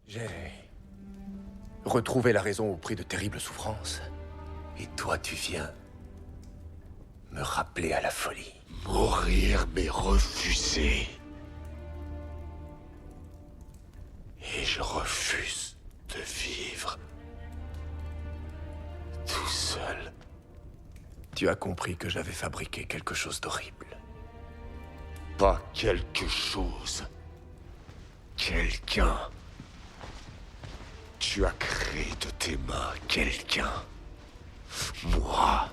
J'ai retrouvé la raison au prix de terribles souffrances. Et toi, tu viens me rappeler à la folie. Mourir mais refuser. Et je refuse de vivre tout seul. Tu as compris que j'avais fabriqué quelque chose d'horrible. Pas quelque chose. Quelqu'un. Tu as créé de tes mains quelqu'un. Moi,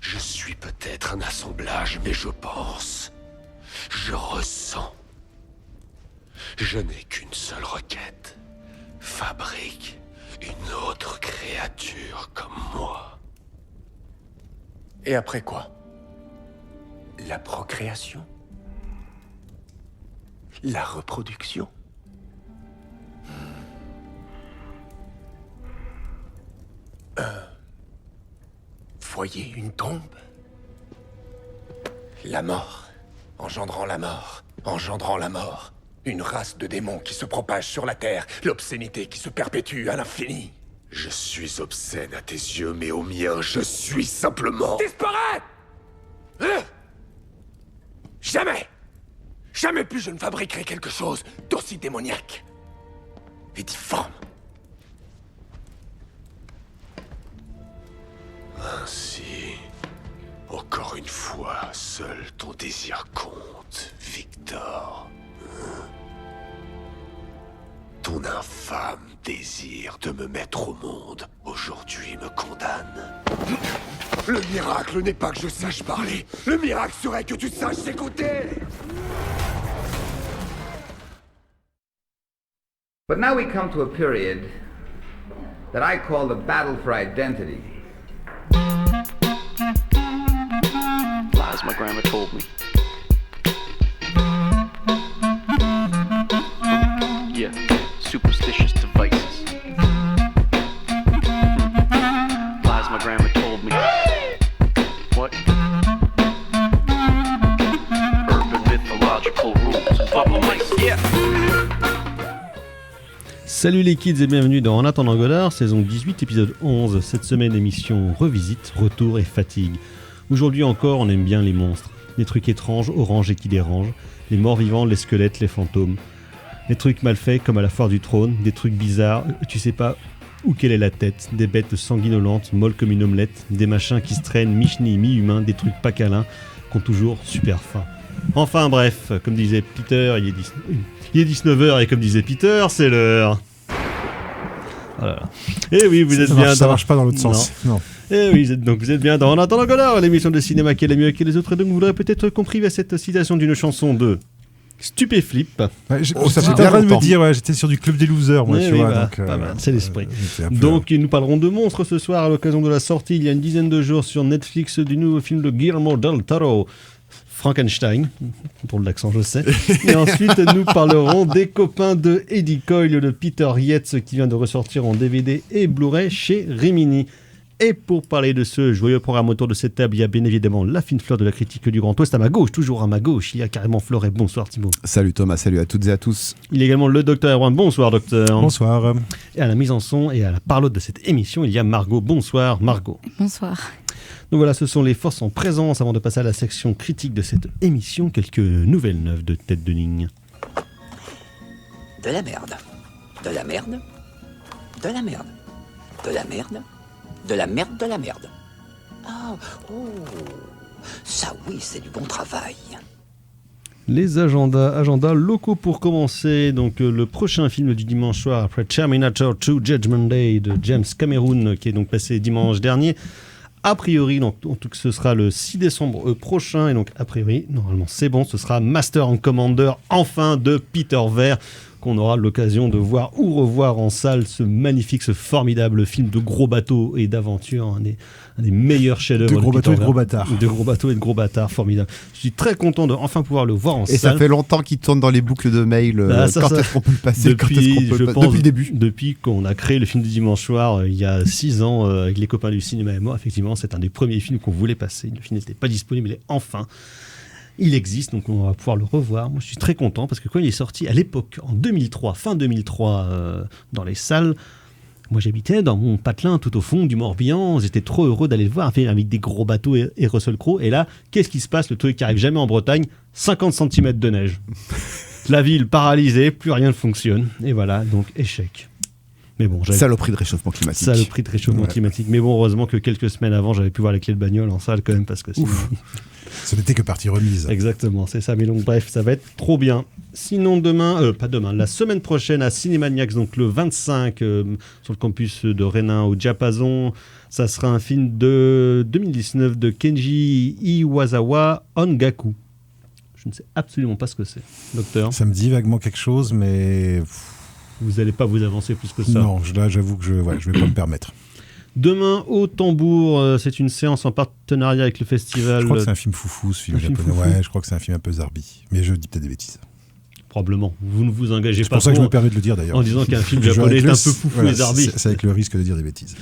je suis peut-être un assemblage, mais je pense. Je ressens. Je n'ai qu'une seule requête. Fabrique une autre créature comme moi. Et après quoi? La procréation? La reproduction? Un foyer, une tombe? La mort, engendrant la mort, engendrant la mort. Une race de démons qui se propage sur la terre, l'obscénité qui se perpétue à l'infini. Je suis obscène à tes yeux, mais aux miens, je suis simplement... Disparaît! Jamais! Jamais plus je ne fabriquerai quelque chose d'aussi démoniaque et difforme. Ainsi, encore une fois, seul ton désir compte, Victor. Ton infâme désir de me mettre au monde, aujourd'hui me condamne. Le miracle n'est pas que je sache parler. Le miracle serait que tu saches écouter. But now we come to a period that I call the battle for identity. Lies my grandma told me. Yeah, superstitious devices. Lies my grandma told me. What? Urban mythological rules. Bubble mice, yeah. Salut les kids et bienvenue dans En attendant Godard, saison 18, épisode 11. Cette semaine, émission revisite, retour et fatigue. Aujourd'hui encore, on aime bien les monstres. Des trucs étranges, oranges et qui dérangent. Les morts vivants, les squelettes, les fantômes. Des trucs mal faits comme à la foire du trône. Des trucs bizarres, tu sais pas où quelle est la tête. Des bêtes sanguinolentes, molles comme une omelette. Des machins qui se traînent, mi-chenilles, mi-humains. Des trucs pas câlins, qui ont toujours super faim. Enfin bref, comme disait Peter, il est 19h et comme disait Peter, c'est l'heure. Voilà. Et oui, vous êtes bien. Ça marche pas dans l'autre sens. Non. Et oui, vous êtes bien dans En attendant Godard, l'émission de cinéma qui est la mieux que les autres. Et donc vous l'aurez peut-être compris via cette citation d'une chanson de Stupéflip. Ouais, ça fait bien de me dire, ouais, j'étais sur du club des losers, moi, tu vois. Bah, Donc, pas mal, c'est l'esprit. Donc nous parlerons de monstres ce soir à l'occasion de la sortie il y a une dizaine de jours sur Netflix du nouveau film de Guillermo del Toro. Frankenstein, pour l'accent je sais. Et ensuite nous parlerons des copains de Eddie Coyle de Peter Yates qui vient de ressortir en DVD et Blu-ray chez Rimini. Et pour parler de ce joyeux programme autour de cette table, il y a bien évidemment la fine fleur de la critique du Grand Ouest à ma gauche, toujours à ma gauche, il y a carrément Florey. Bonsoir Thibaut. Salut Thomas, salut à toutes et à tous. Il y a également le docteur Erwan. Bonsoir docteur. Bonsoir. Et à la mise en son et à la parlotte de cette émission, il y a Margot. Bonsoir Margot. Bonsoir. Donc voilà, ce sont les forces en présence. Avant de passer à la section critique de cette émission, quelques nouvelles neuves de tête de ligne. De la merde. De la merde. De la merde. De la merde. De la merde, de la merde. Ah, oh, ça oui, c'est du bon travail. Les agendas locaux pour commencer. Donc le prochain film du dimanche soir après Terminator 2 Judgment Day de James Cameron, qui est donc passé dimanche dernier. A priori, donc, en tout cas, ce sera le 6 décembre prochain. Et donc, a priori, normalement, c'est bon. Ce sera Master and Commander, enfin, de Peter Weir, qu'on aura l'occasion de voir ou revoir en salle. Ce magnifique, ce formidable film de gros bateaux et d'aventure. Un des meilleurs chefs-d'œuvre de gros bateaux et de gros bâtards. De gros bateaux et de gros bâtards, formidable. Je suis très content de enfin pouvoir le voir en salle. Et ça fait longtemps qu'il tourne dans les boucles de mail. Quand est-ce qu'on peut le passer depuis le début. Depuis qu'on a créé le film du dimanche soir, il y a 6 ans, avec les copains du cinéma et moi, effectivement, c'est un des premiers films qu'on voulait passer. Le film n'était pas disponible, mais enfin. il existe, donc on va pouvoir le revoir. Moi, je suis très content parce que quand il est sorti à l'époque, en 2003, fin 2003, dans les salles, moi j'habitais dans mon patelin tout au fond du Morbihan. J'étais trop heureux d'aller le voir avec des gros bateaux et Russell Crowe. Et là, qu'est-ce qui se passe? Le truc qui arrive jamais en Bretagne, 50 cm de neige. La ville paralysée, plus rien ne fonctionne. Et voilà, donc échec. Mais bon, saloperie de réchauffement climatique. Saloperie de réchauffement climatique. Mais bon, heureusement que quelques semaines avant, j'avais pu voir les clés de bagnole en salle quand même, parce que sinon... Ce n'était que partie remise. Exactement, c'est ça. Mais donc, bref, ça va être trop bien. Sinon, la semaine prochaine à Cinémaniacs, donc le 25, sur le campus de Rennes au Diapason, ça sera un film de 2019 de Kenji Iwasawa, Ongaku. Je ne sais absolument pas ce que c'est, docteur. Ça me dit vaguement quelque chose, mais... Vous n'allez pas vous avancer plus que ça. Non, là, j'avoue que je ne vais pas me permettre. Demain, au Tambour, c'est une séance en partenariat avec le festival... Je crois que c'est un film foufou, ce film japonais. Ouais, je crois que c'est un film un peu zarbi. Mais je dis peut-être des bêtises. Probablement. Vous ne vous engagez pas. C'est pour ça que je me permets de le dire, d'ailleurs. En disant qu'un film japonais est un peu foufou et zarbi. C'est avec le risque de dire des bêtises.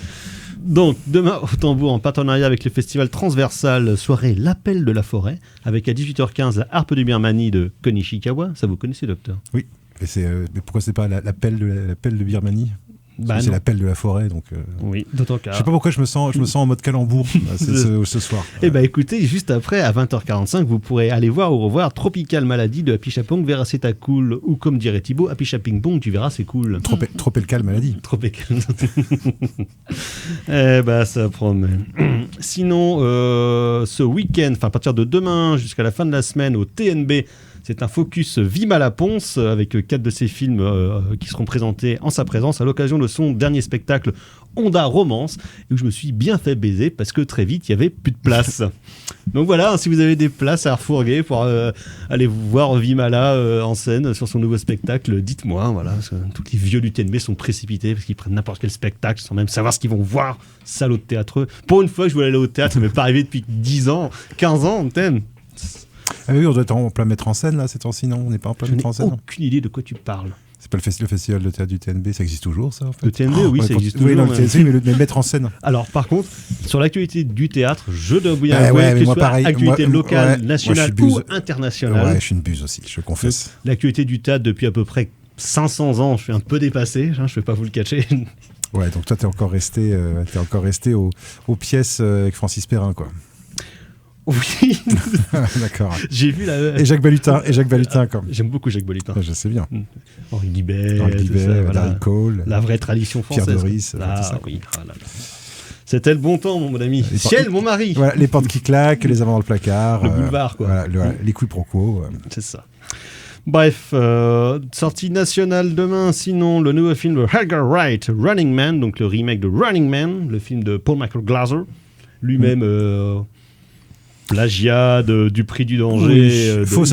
Donc, demain, au Tambour, en partenariat avec le festival transversal, soirée L'Appel de la Forêt, avec à 18h15 la harpe du Birmanie de Konishikawa. Ça, vous connaissez, docteur? Oui. Mais pourquoi c'est pas l'appel de Birmanie? C'est l'appel de la forêt, donc. Oui, d'autant qu'à... Je sais pas pourquoi je me sens en mode calembour ce soir. Eh ben écoutez, juste après, à 20h45, vous pourrez aller voir ou revoir Tropical Maladie de Happy Chapong, verras c'est ta cool, ou comme dirait Thibaut, Happy Chaping Pong, tu verras c'est cool. Tropical Maladie. Tropical. Eh ben ça promet. Sinon, ce week-end, enfin à partir de demain jusqu'à la fin de la semaine au TNB, c'est un focus Vima la Ponce avec 4 de ses films qui seront présentés en sa présence à l'occasion de son dernier spectacle Honda Romance, où je me suis bien fait baiser parce que très vite il n'y avait plus de place. Donc voilà, si vous avez des places à refourguer pour aller voir Vimala en scène sur son nouveau spectacle, dites-moi. Voilà, parce que tous les vieux du TNB sont précipités parce qu'ils prennent n'importe quel spectacle sans même savoir ce qu'ils vont voir. Salaud de théâtreux. Pour une fois, je voulais aller au théâtre, ça m'est pas arrivé depuis 10 ans, 15 ans, thème. Ah oui, on doit être en plein mettre en scène là, c'est temps-ci, non? On n'est pas en plein mettre en scène. Je n'ai aucune idée de quoi tu parles. C'est pas le festival de théâtre du TNB, ça existe toujours ça en fait? Le TNB, oui, ça existe toujours. Oui, non, le TNB, mais mettre en scène. Alors par contre, sur l'actualité du théâtre, je dois bien avouer que ce soit actualité locale, nationale ou internationale. Ouais, je suis une buse aussi, je confesse. L'actualité du théâtre depuis à peu près 500 ans, je suis un peu dépassé, je ne vais pas vous le cacher. Ouais, donc toi t'es encore resté aux pièces avec Francis Perrin, quoi. Oui. D'accord. J'ai vu Et Jacques Balutin, quand j'aime beaucoup Jacques Balutin. Je sais bien. Henri Guibert, Darry Cole, la vraie tradition française. Pierre Doris, oui. C'était le bon temps, mon ami. Ciel, mon mari. Voilà, les portes qui claquent, les amants dans le placard. Le boulevard, quoi. Voilà, les quiproquos. C'est ça. Bref, sortie nationale demain, sinon le nouveau film de Edgar Wright, Running Man, donc le remake de Running Man, le film de Paul Michael Glaser, lui-même plagiat du Prix du Danger. Oui, fausse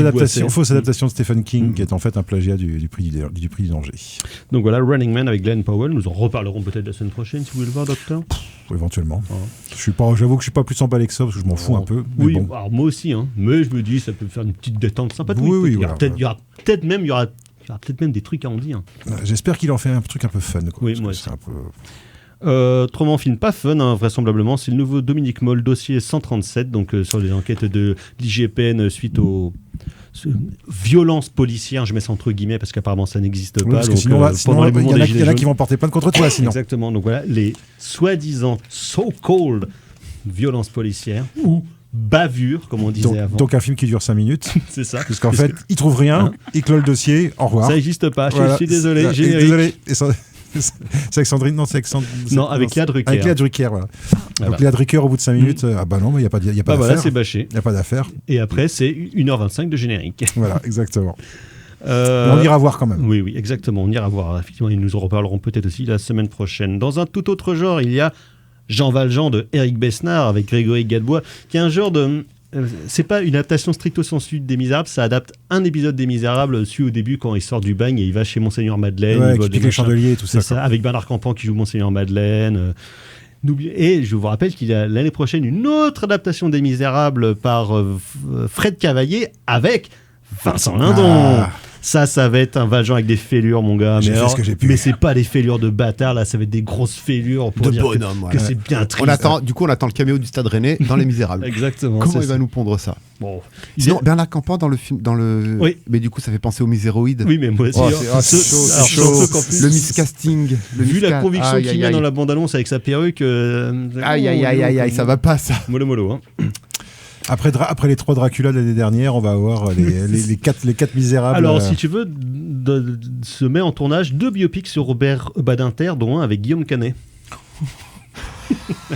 adaptation de Stephen King, qui est en fait un plagiat du Prix du Danger. Donc voilà, Running Man avec Glenn Powell, nous en reparlerons peut-être la semaine prochaine, si vous voulez le voir, docteur. Éventuellement. J'avoue que je suis pas plus emballé que ça, parce que je m'en fous un peu. Oui, bon. Alors moi aussi, hein, mais je me dis, ça peut faire une petite détente sympathique. Oui, il y aura peut-être même des trucs à en dire. J'espère qu'il en fait un truc un peu fun, quoi. Oui, moi aussi. C'est un peu... Autrement, film pas fun, hein, vraisemblablement, c'est le nouveau Dominique Moll, dossier 137, donc sur les enquêtes de l'IGPN suite aux violences policières, je mets ça entre guillemets parce qu'apparemment ça n'existe pas. Parce que sinon, il y en a qui vont porter plainte contre toi, sinon. Exactement, donc voilà, les soi-disant so-called violences policières ou bavures, comme on disait avant. Donc un film qui dure 5 minutes. C'est ça. Parce qu'en fait, il trouve rien, il clôt le dossier, au revoir. Ça n'existe pas, voilà. Je suis désolé, générique. Désolé. C'est avec Sandrine, non, c'est avec Sandrine. Non, avec Léa Drucker. Avec Léa Drucker, voilà. Donc Léa Drucker, au bout de 5 minutes, ah bah non, mais il n'y a pas d'affaire. Voilà, c'est bâché. Il n'y a pas d'affaire. Et après, c'est 1h25 de générique. Voilà, exactement. On ira voir quand même. Oui, exactement, on ira voir. Effectivement, ils nous en reparleront peut-être aussi la semaine prochaine. Dans un tout autre genre, il y a Jean Valjean de Éric Besnard avec Grégory Gadebois, qui est un genre de... c'est pas une adaptation stricto sensu des Misérables, ça adapte un épisode des Misérables su au début quand il sort du bagne et il va chez Monseigneur Madeleine. Ouais, qui pique les chandeliers et tout ça. Avec Bernard Campan qui joue Monseigneur Madeleine. Et je vous rappelle qu'il y a l'année prochaine une autre adaptation des Misérables par Fred Cavaillé avec Vincent Lindon. Ça va être un Valjean avec des fêlures, mon gars. J'ai fait ce que j'ai pu. Mais c'est pas des fêlures de bâtard, là, ça va être des grosses fêlures pour De dire bonhomme, que ouais. c'est bien triste. On attend le caméo du Stade Rennais dans Les Misérables. Exactement. Comment c'est il va ça. nous pondre ça? Bon. Sinon, Bernard Campan dans le film, Oui. Mais du coup, ça fait penser aux Miséroïdes. Oui, mais moi aussi. Oh, hein. c'est chaud, Alors, c'est chaud. surtout qu'en plus, Le miscasting. vu la conviction Aïe, qu'il aïe, met aïe. dans la bande-annonce avec sa perruque. Aïe, ça va pas ça. Mollo, hein. Après les 3 Dracula de l'année dernière, on va avoir les 4 misérables. Alors, si tu veux, se met en tournage 2 biopics sur Robert Badinter, dont un avec Guillaume Canet.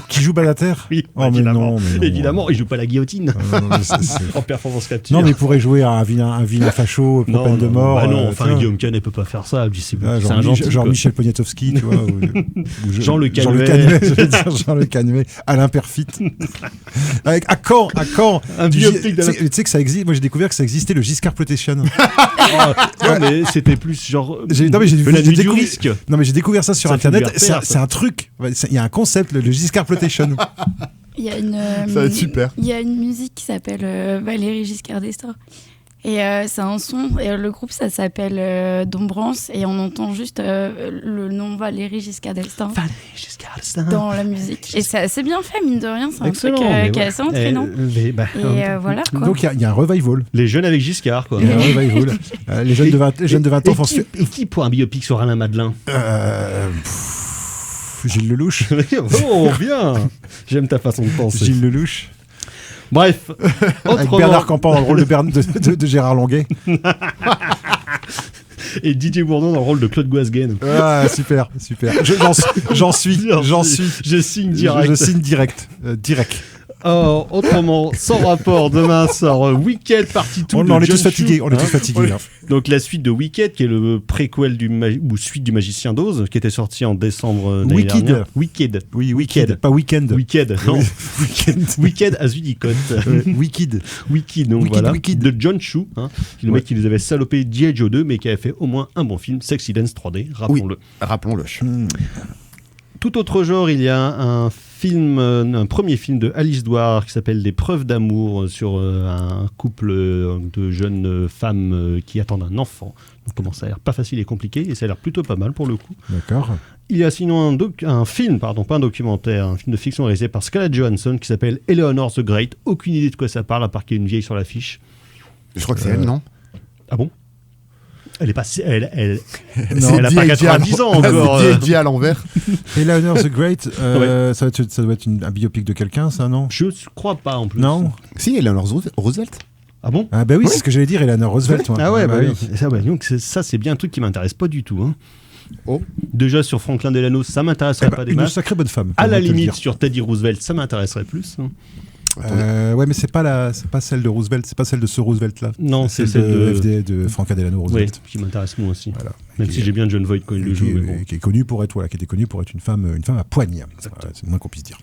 Qui joue Balater? Oui, Oh, mais évidemment. non, mais non. Évidemment, il joue pas la guillotine. C'est- En performance capture. Non, mais il pourrait jouer un vilain facho pour peine de mort. Bah non, tu enfin, vois. Guillaume Canet peut pas faire ça. C'est Ah, un gentil. genre quoi. Michel Poniatowski, tu vois. ou Jean Le Jean Le Canuet. Canuet, je veux dire Jean Le Canuet, Alain Perfit. Avec, à Caen. Un Tu biopic d'Alain- sais que ça existe. Moi, j'ai découvert que ça existait, le Giscard Plotation. Non, mais c'était plus genre. Non, mais j'ai la nuit du découvert- risque. Non, mais j'ai découvert ça sur Ça, tu lui Internet. repères, C'est un truc. Il y a un concept, le Giscard Plotation. Il y a une, Ça va être super. Il y a une musique qui s'appelle Valérie Giscard d'Estaing. Et c'est un son, et le groupe ça s'appelle Dombrance, et on entend juste le nom Valérie Giscard d'Estaing dans la musique. Et c'est assez bien fait, mine de rien, c'est un Excellent, truc mais qui est ouais. assez entraînant. Et voilà quoi. Donc, il y a un revival. Les jeunes avec Giscard, quoi. Il y a un revival. Les jeunes de 20 ans font Et qui pour un biopic sur Alain Madelin? Gilles Lelouch. Oh, bien. J'aime ta façon de penser. Gilles Lelouch. Bref, Avec autrement, Bernard Campan dans le rôle de Gérard Longuet. et Didier Bourdon dans le rôle de Claude Guasguen. Ah, super. J'en suis. Je signe direct. Je signe direct. Direct. Autrement, sans rapport, demain sort Wicked partie 2. On est tous fatigués. On est tous fatigués. Hein. Donc la suite de Wicked, qui est le préquel ou suite du Magicien d'Oz, qui était sorti en décembre l'année Wicked. dernière. Wicked. Oui, Wicked. Pas Weekend. Wicked. Non. Weekend. Wicked à Zudicote. Wicked. Wiki, donc Wicked, voilà. Wicked. De John Chu, hein, le mec qui nous avait salopé G.I. Joe 2, mais qui avait fait au moins un bon film, Sexy Dance 3D, rappelons-le. Rappelons-le. Tout autre genre, il y a un premier film de Alice Douard qui s'appelle Des preuves d'amour sur un couple de jeunes femmes qui attendent un enfant. Donc comment ça a l'air pas facile et compliqué, et ça a l'air plutôt pas mal pour le coup. D'accord. Il y a sinon un film, pas un documentaire, un film de fiction réalisé par Scarlett Johansson qui s'appelle Eleanor the Great. Aucune idée de quoi ça parle, à part qu'il y a une vieille sur l'affiche. Je crois que c'est elle, non? Ah bon? Elle est pas, elle Non, a pas 90 ans encore. Dit à l'envers. Eleanor the Great, ça doit être un biopic de quelqu'un, ça, non? Je crois pas en plus. Non. Si, Eleanor Roosevelt. Ah bon? Ah bah oui, c'est ce que j'allais dire, Eleanor Roosevelt. Ah ouais, bah oui. Ça, donc ça, c'est bien un truc qui m'intéresse pas du tout. Hein. Oh. Déjà sur Franklin Delano, ça m'intéresserait pas des Une masses. sacrée bonne femme. À la on va te le limite, dire. sur Teddy Roosevelt, ça m'intéresserait plus. Hein. Ouais, mais c'est pas celle de Roosevelt, c'est pas celle de ce Roosevelt là. Non, c'est celle celle de FD, de Franklin Delano Oui, Roosevelt. qui m'intéresse moi aussi. Voilà. Même si j'ai bien John Voight quand il le joue. Mais bon. Qui est connue pour être, qui était connue pour être une femme à poigne. Voilà, c'est le moins qu'on puisse dire.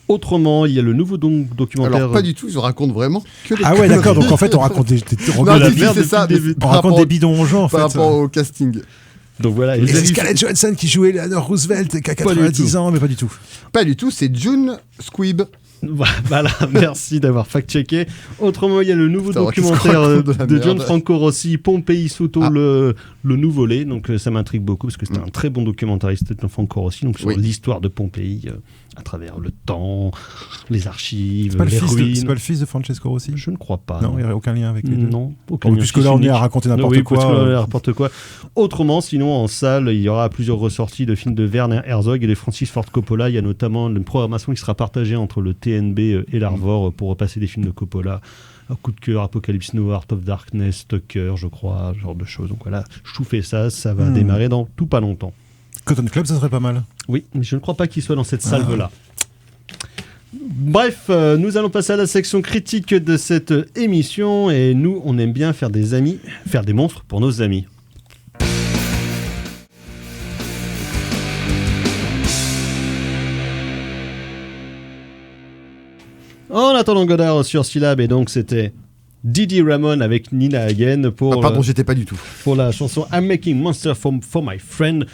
Autrement, il y a le nouveau documentaire. Alors pas du tout, je raconte vraiment que des Ah ouais, d'accord. Donc en fait, on raconte des c'est ça. on raconte des bidons aux gens en fait. Par rapport au casting. Donc voilà. Et c'est Scarlett Johansson qui jouait Eleanor Roosevelt qui a Pas du 90 tout. ans, mais pas du tout. Pas du tout, c'est June Squibb. Voilà, merci d'avoir fact-checké. Autrement, il y a le nouveau Putain, qu'est-ce qu'on documentaire raconte de la de John merde. Franco Rossi, Pompei Sotto, Ah. le nouveau lait. Donc ça m'intrigue beaucoup parce que c'était un très bon documentariste, John Franco Rossi, donc sur Oui. l'histoire de Pompéi à travers le temps, les archives, C'est pas, les ruines. c'est pas le fils de Francesco Rossi? Je ne crois pas. Non, il n'y aurait aucun lien avec les deux. Non, aucun Bon, lien. puisque là, on est à raconter n'importe Oui, quoi. parce que là, on est à n'importe quoi. Autrement, sinon, en salle, il y aura plusieurs ressorties de films de Werner Herzog et de Francis Ford Coppola. Il y a notamment une programmation qui sera partagée entre le TNB et l'Arvor pour repasser des films de Coppola. Un coup de cœur, Apocalypse Now, Art of Darkness, Tucker, je crois, ce genre de choses. Donc voilà, je vous fais ça va démarrer dans tout pas longtemps. Cotton Club, ça serait pas mal. Oui, mais je ne crois pas qu'il soit dans cette salve-là. Bref, nous allons passer à la section critique de cette émission et nous, on aime bien faire des amis, faire des monstres pour nos amis. En attendant Godard sur Syllab, et donc c'était Didi Ramon avec Nina Hagen pour, Pardon, j'étais pas du tout. pour la chanson I'm Making Monster for My Friend,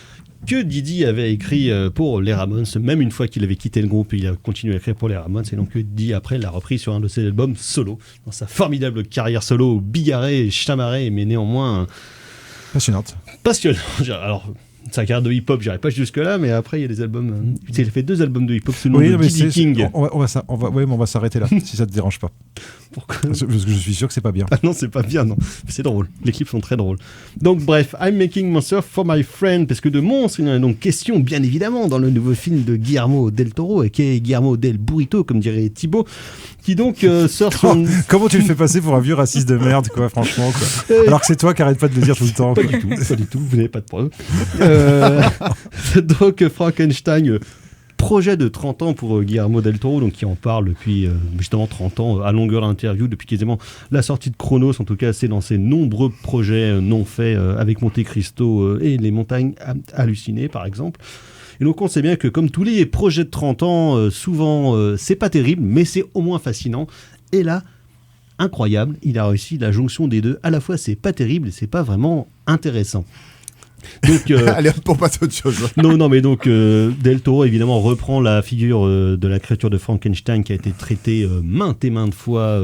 que Didi avait écrit pour les Ramones, même une fois qu'il avait quitté le groupe, il a continué à écrire pour les Ramones, et donc Didi après l'a repris sur un de ses albums solo, dans sa formidable carrière solo, bigarrée et chamarrée, mais néanmoins Passionnante. Alors, sa carrière de hip-hop, j'irai pas jusque-là, mais après, il y a des albums. Il a fait 2 albums de hip-hop sous le nom de D.D. King. On va s'arrêter là, si ça te dérange pas. Pourquoi ? Parce que je suis sûr que c'est pas bien. Ah non, c'est pas bien, non. C'est drôle. Les clips sont très drôles. Donc, bref, I'm making monster for my friend, parce que de monstres, il y en a donc question, bien évidemment, dans le nouveau film de Guillermo del Toro, qui est Guillermo del Burrito, comme dirait Thibaut, qui donc sort son... Comment tu le fais passer pour un vieux raciste de merde, quoi, franchement, quoi. Alors que c'est toi qui arrête pas de le dire tout le temps. Pas du tout, vous n'avez pas de preuve. Donc, Frankenstein... projet de 30 ans pour Guillermo del Toro, donc qui en parle depuis justement 30 ans à longueur d'interview, depuis quasiment la sortie de Chronos. En tout cas, c'est dans ses nombreux projets non faits avec Monte Cristo et les montagnes hallucinées, par exemple. Et donc, on sait bien que comme tous les projets de 30 ans, souvent, c'est pas terrible, mais c'est au moins fascinant. Et là, incroyable, il a réussi la jonction des deux. À la fois, c'est pas terrible et c'est pas vraiment intéressant. Donc, allez, pour passer à autre chose. Non, mais donc Del Toro évidemment reprend la figure de la créature de Frankenstein qui a été traitée maintes et maintes fois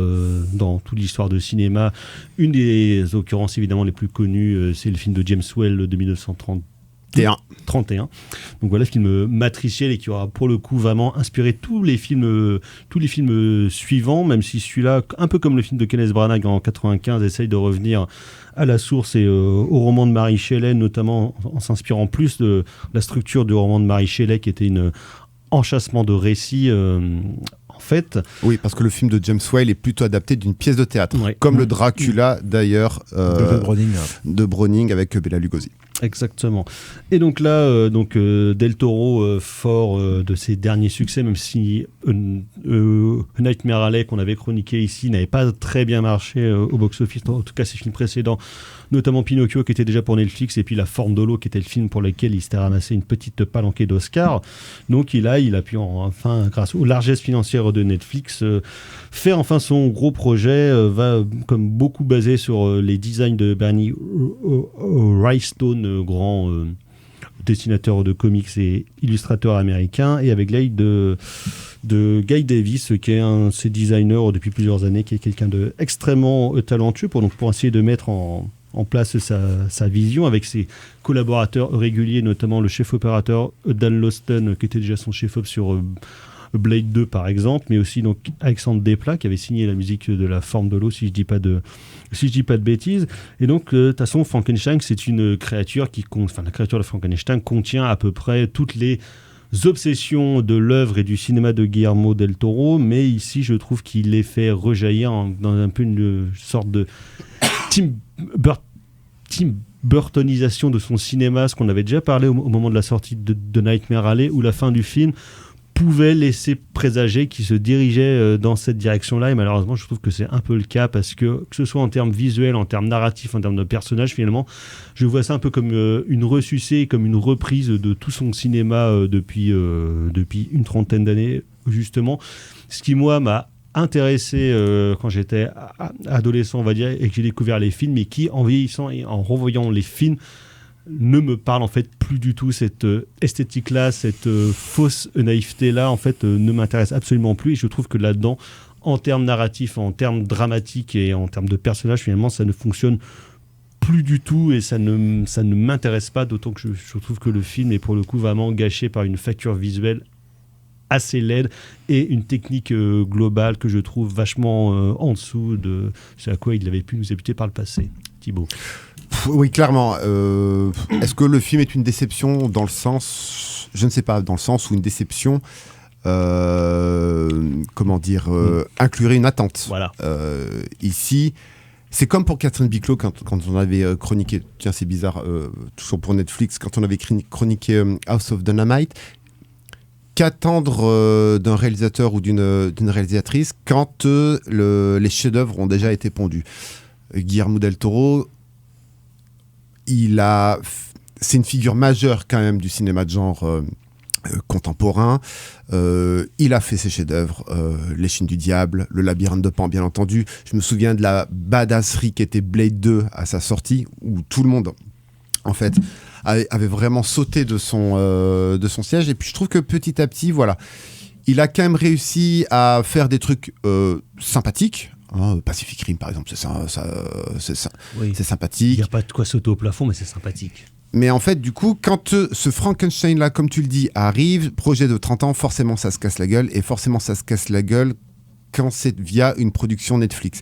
dans toute l'histoire de cinéma. Une des occurrences évidemment les plus connues, c'est le film de James Whale de 1931. Donc voilà, film matriciel et qui aura pour le coup vraiment inspiré tous les films suivants, même si celui-là, un peu comme le film de Kenneth Branagh en 95, essaye de revenir à la source et au roman de Mary Shelley, notamment en s'inspirant plus de la structure du roman de Mary Shelley qui était un enchâssement de récits en fait. Oui, parce que le film de James Whale est plutôt adapté d'une pièce de théâtre, ouais. Comme le Dracula d'ailleurs de Browning avec Bela Lugosi. Exactement. Et donc là, Del Toro, fort de ses derniers succès, même si Nightmare Alley, qu'on avait chroniqué ici, n'avait pas très bien marché au box-office, en tout cas ses films précédents, notamment Pinocchio, qui était déjà pour Netflix, et puis La Forme de l'eau, qui était le film pour lequel il s'était ramassé une petite palanquée d'Oscar. Donc il a pu enfin, grâce aux largesses financières de Netflix, faire enfin son gros projet, va comme beaucoup basé sur les designs de Bernie Wrightstone, grand dessinateur de comics et illustrateur américain, et avec l'aide de Guy Davis, qui est un de ses designers depuis plusieurs années, qui est quelqu'un d'extrêmement talentueux pour essayer de mettre en place sa vision avec ses collaborateurs réguliers, notamment le chef opérateur Dan Lawson, qui était déjà son chef-op sur Blade 2 par exemple, mais aussi donc Alexandre Desplat qui avait signé la musique de La Forme de l'eau, si je dis pas de bêtises. Et donc de toute façon, Frankenstein, c'est une créature la créature de Frankenstein contient à peu près toutes les obsessions de l'œuvre et du cinéma de Guillermo del Toro, mais ici je trouve qu'il les fait rejaillir dans un peu une sorte de Tim Burtonisation de son cinéma, ce qu'on avait déjà parlé au moment de la sortie de Nightmare Alley, où la fin du film pouvait laisser présager qu'il se dirigeait dans cette direction-là, et malheureusement je trouve que c'est un peu le cas, parce que ce soit en termes visuels, en termes narratifs, en termes de personnages, finalement je vois ça un peu comme une ressucée, comme une reprise de tout son cinéma depuis une trentaine d'années justement, ce qui moi m'a intéressé quand j'étais adolescent, on va dire, et que j'ai découvert les films, et qui en vieillissant et en revoyant les films ne me parle en fait plus du tout. Cette esthétique-là, cette fausse naïveté-là, en fait, ne m'intéresse absolument plus. Et je trouve que là-dedans, en termes narratifs, en termes dramatiques et en termes de personnages, finalement, ça ne fonctionne plus du tout et ça ne m'intéresse pas, d'autant que je trouve que le film est pour le coup vraiment gâché par une facture visuelle assez laide et une technique globale que je trouve vachement en dessous de ce à quoi il avait pu nous habituer par le passé. Thibaut. Oui, clairement. Est-ce que le film est une déception dans le sens, je ne sais pas, dans le sens où une déception, inclurait une attente. Voilà. Ici, c'est comme pour Catherine Bigelow quand on avait chroniqué, tiens c'est bizarre, toujours pour Netflix, quand on avait chroniqué House of Dynamite. Qu'attendre d'un réalisateur ou d'une réalisatrice quand les chefs-d'œuvre ont déjà été pondus. Guillermo del Toro, c'est une figure majeure quand même du cinéma de genre contemporain. Il a fait ses chefs-d'œuvre, Les Chines du Diable, Le Labyrinthe de Pan, bien entendu. Je me souviens de la badasserie qui était Blade 2 à sa sortie, où tout le monde, en fait, avait vraiment sauté de son siège. Et puis je trouve que petit à petit, voilà, il a quand même réussi à faire des trucs sympathiques. Pacific Rim, par exemple, c'est Oui. c'est sympathique. Il n'y a pas de quoi sauter au plafond, mais c'est sympathique. Mais en fait, du coup, quand ce Frankenstein-là, comme tu le dis, arrive, projet de 30 ans, forcément ça se casse la gueule, et forcément ça se casse la gueule quand c'est via une production Netflix.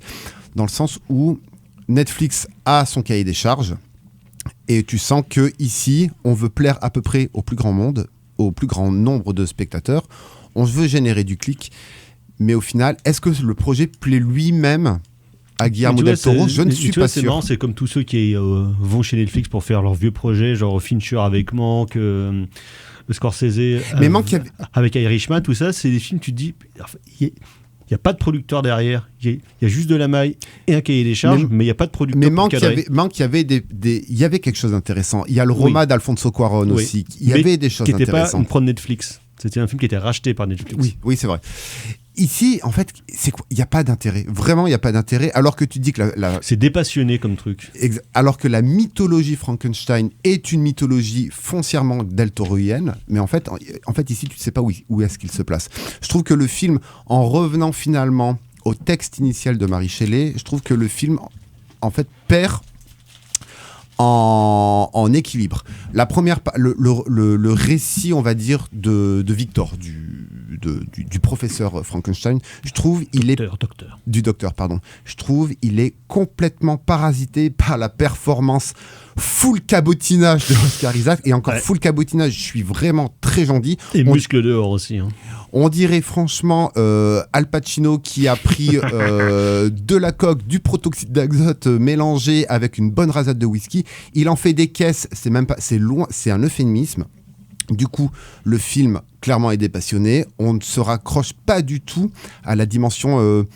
Dans le sens où Netflix a son cahier des charges, et tu sens que ici, on veut plaire à peu près au plus grand monde, au plus grand nombre de spectateurs, on veut générer du clic, mais au final, est-ce que le projet plaît lui-même à Guillermo del Toro? Je ne suis pas c'est sûr. marrant, c'est comme tous ceux qui vont chez Netflix pour faire leurs vieux projets, genre Fincher avec Mank, Scorsese Mais Mank, avec Irishman, tout ça, c'est des films, tu te dis, il n'y a pas de producteur derrière, il y a juste de la maille et un cahier des charges, mais il n'y a pas de producteur. Mais Mank, il y avait quelque chose d'intéressant. Il y a le Roma d'Alfonso Cuarón aussi. Il y avait des choses qui n'était intéressantes. Pas une prod Netflix. C'était un film qui était racheté par Netflix. Oui, c'est vrai. Ici, en fait, c'est quoi? Il n'y a pas d'intérêt. Vraiment, il n'y a pas d'intérêt. Alors que tu dis que c'est dépassionné comme truc. Alors que la mythologie Frankenstein est une mythologie foncièrement del-toroienne, mais en fait, ici, tu ne sais pas où est-ce qu'il se place. Je trouve que le film, en revenant finalement au texte initial de Mary Shelley, je trouve que le film, en fait, perd en équilibre. La première, le récit, on va dire, de Victor, du professeur Frankenstein, je trouve du docteur, pardon. Je trouve il est complètement parasité par la performance full cabotinage de Oscar Isaac, et encore full cabotinage, je suis vraiment très gentil. Et muscle dehors aussi. Hein. On dirait franchement Al Pacino qui a pris de la coke, du protoxyde d'azote mélangé avec une bonne rasade de whisky. Il en fait des caisses, c'est un euphémisme. Du coup, le film clairement est dépassionné. On ne se raccroche pas du tout à la dimension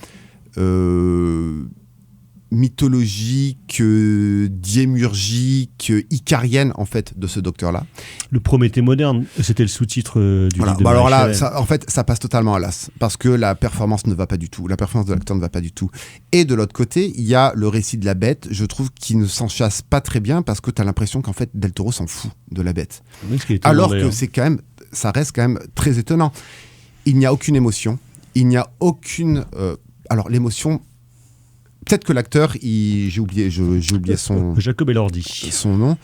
mythologique, diémurgique, icarienne en fait de ce docteur-là. Le Prométhée moderne, c'était le sous-titre du livre de alors là, Michel. en fait, ça passe totalement à l'as parce que la performance ne va pas du tout. La performance de l'acteur ne va pas du tout. Et de l'autre côté, il y a le récit de la bête. Je trouve qu'il ne s'en chasse pas très bien parce que tu as l'impression qu'en fait Del Toro s'en fout de la bête. Oui, alors que c'est quand même, ça reste quand même très étonnant. Il n'y a aucune émotion. Il n'y a aucune. Alors l'émotion. Peut-être que l'acteur, j'ai oublié son... Jacob Elordi. Son nom.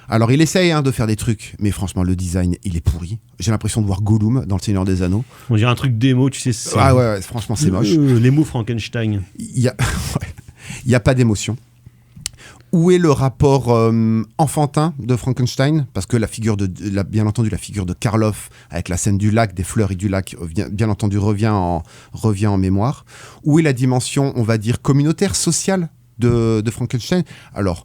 Alors, il essaye de faire des trucs, mais franchement, le design, il est pourri. J'ai l'impression de voir Gollum dans Le Seigneur des Anneaux. On dirait un truc démo, tu sais. Ah ouais, franchement, c'est moche. Les mots Frankenstein. Il y a pas d'émotion. Où est le rapport enfantin de Frankenstein? Parce que bien entendu, la figure de Karloff, avec la scène du lac, des fleurs et du lac, bien entendu, revient en mémoire. Où est la dimension, on va dire, communautaire, sociale de Frankenstein? Alors,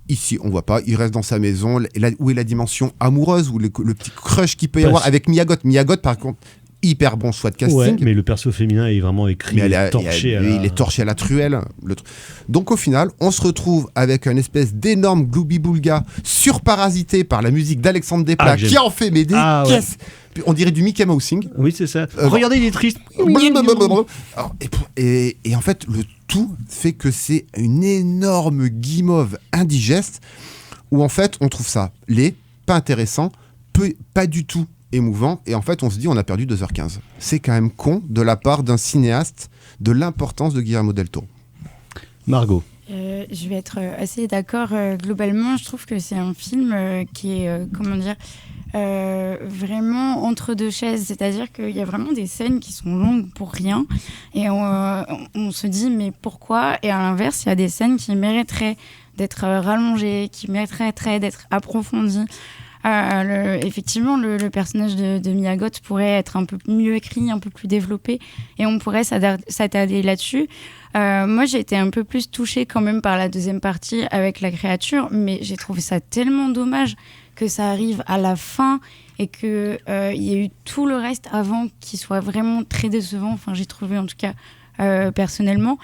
ici, on voit pas, il reste dans sa maison. Où est la dimension amoureuse, ou le petit crush qu'il peut y avoir avec Mia Goth? Mia Goth, par contre, hyper bon choix de casting. Ouais, mais le perso féminin est vraiment écrit, il est torché à la truelle. Donc au final, on se retrouve avec une espèce d'énorme gloubi-boulga surparasité par la musique d'Alexandre Desplat, qui en fait des caisses. Ouais. On dirait du Mickey Mousing. Oui, c'est ça. Regardez, il est triste. Et en fait, le tout fait que c'est une énorme guimauve indigeste où en fait, on trouve ça laid, pas intéressant, pas du tout émouvant, et en fait on se dit on a perdu 2h15. C'est quand même con de la part d'un cinéaste de l'importance de Guillermo del Toro. Margot. Je vais être assez d'accord. Globalement, je trouve que c'est un film qui est, vraiment entre deux chaises. C'est-à-dire qu'il y a vraiment des scènes qui sont longues pour rien, et on se dit mais pourquoi? Et à l'inverse, il y a des scènes qui mériteraient d'être rallongées, qui mériteraient d'être approfondies. Effectivement, le personnage de Mia Goth pourrait être un peu mieux écrit, un peu plus développé, et on pourrait s'attarder là-dessus. Moi, j'ai été un peu plus touchée quand même par la deuxième partie avec la créature, mais j'ai trouvé ça tellement dommage que ça arrive à la fin et qu'il y ait eu tout le reste avant qui soit vraiment très décevant. Enfin, j'ai trouvé en tout cas personnellement.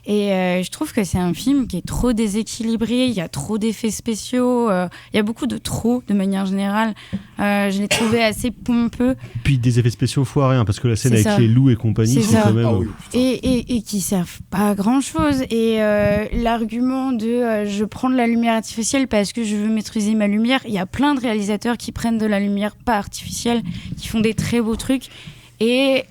Et je trouve que c'est un film qui est trop déséquilibré, il y a trop d'effets spéciaux, il y a beaucoup de trop de manière générale. Je l'ai trouvé assez pompeux. Puis des effets spéciaux foirés, hein, parce que la scène avec les loups et compagnie, c'est quand même... Ah oui. Et qui servent pas à grand-chose. Et l'argument de je prends de la lumière artificielle parce que je veux maîtriser ma lumière, il y a plein de réalisateurs qui prennent de la lumière pas artificielle, qui font des très beaux trucs et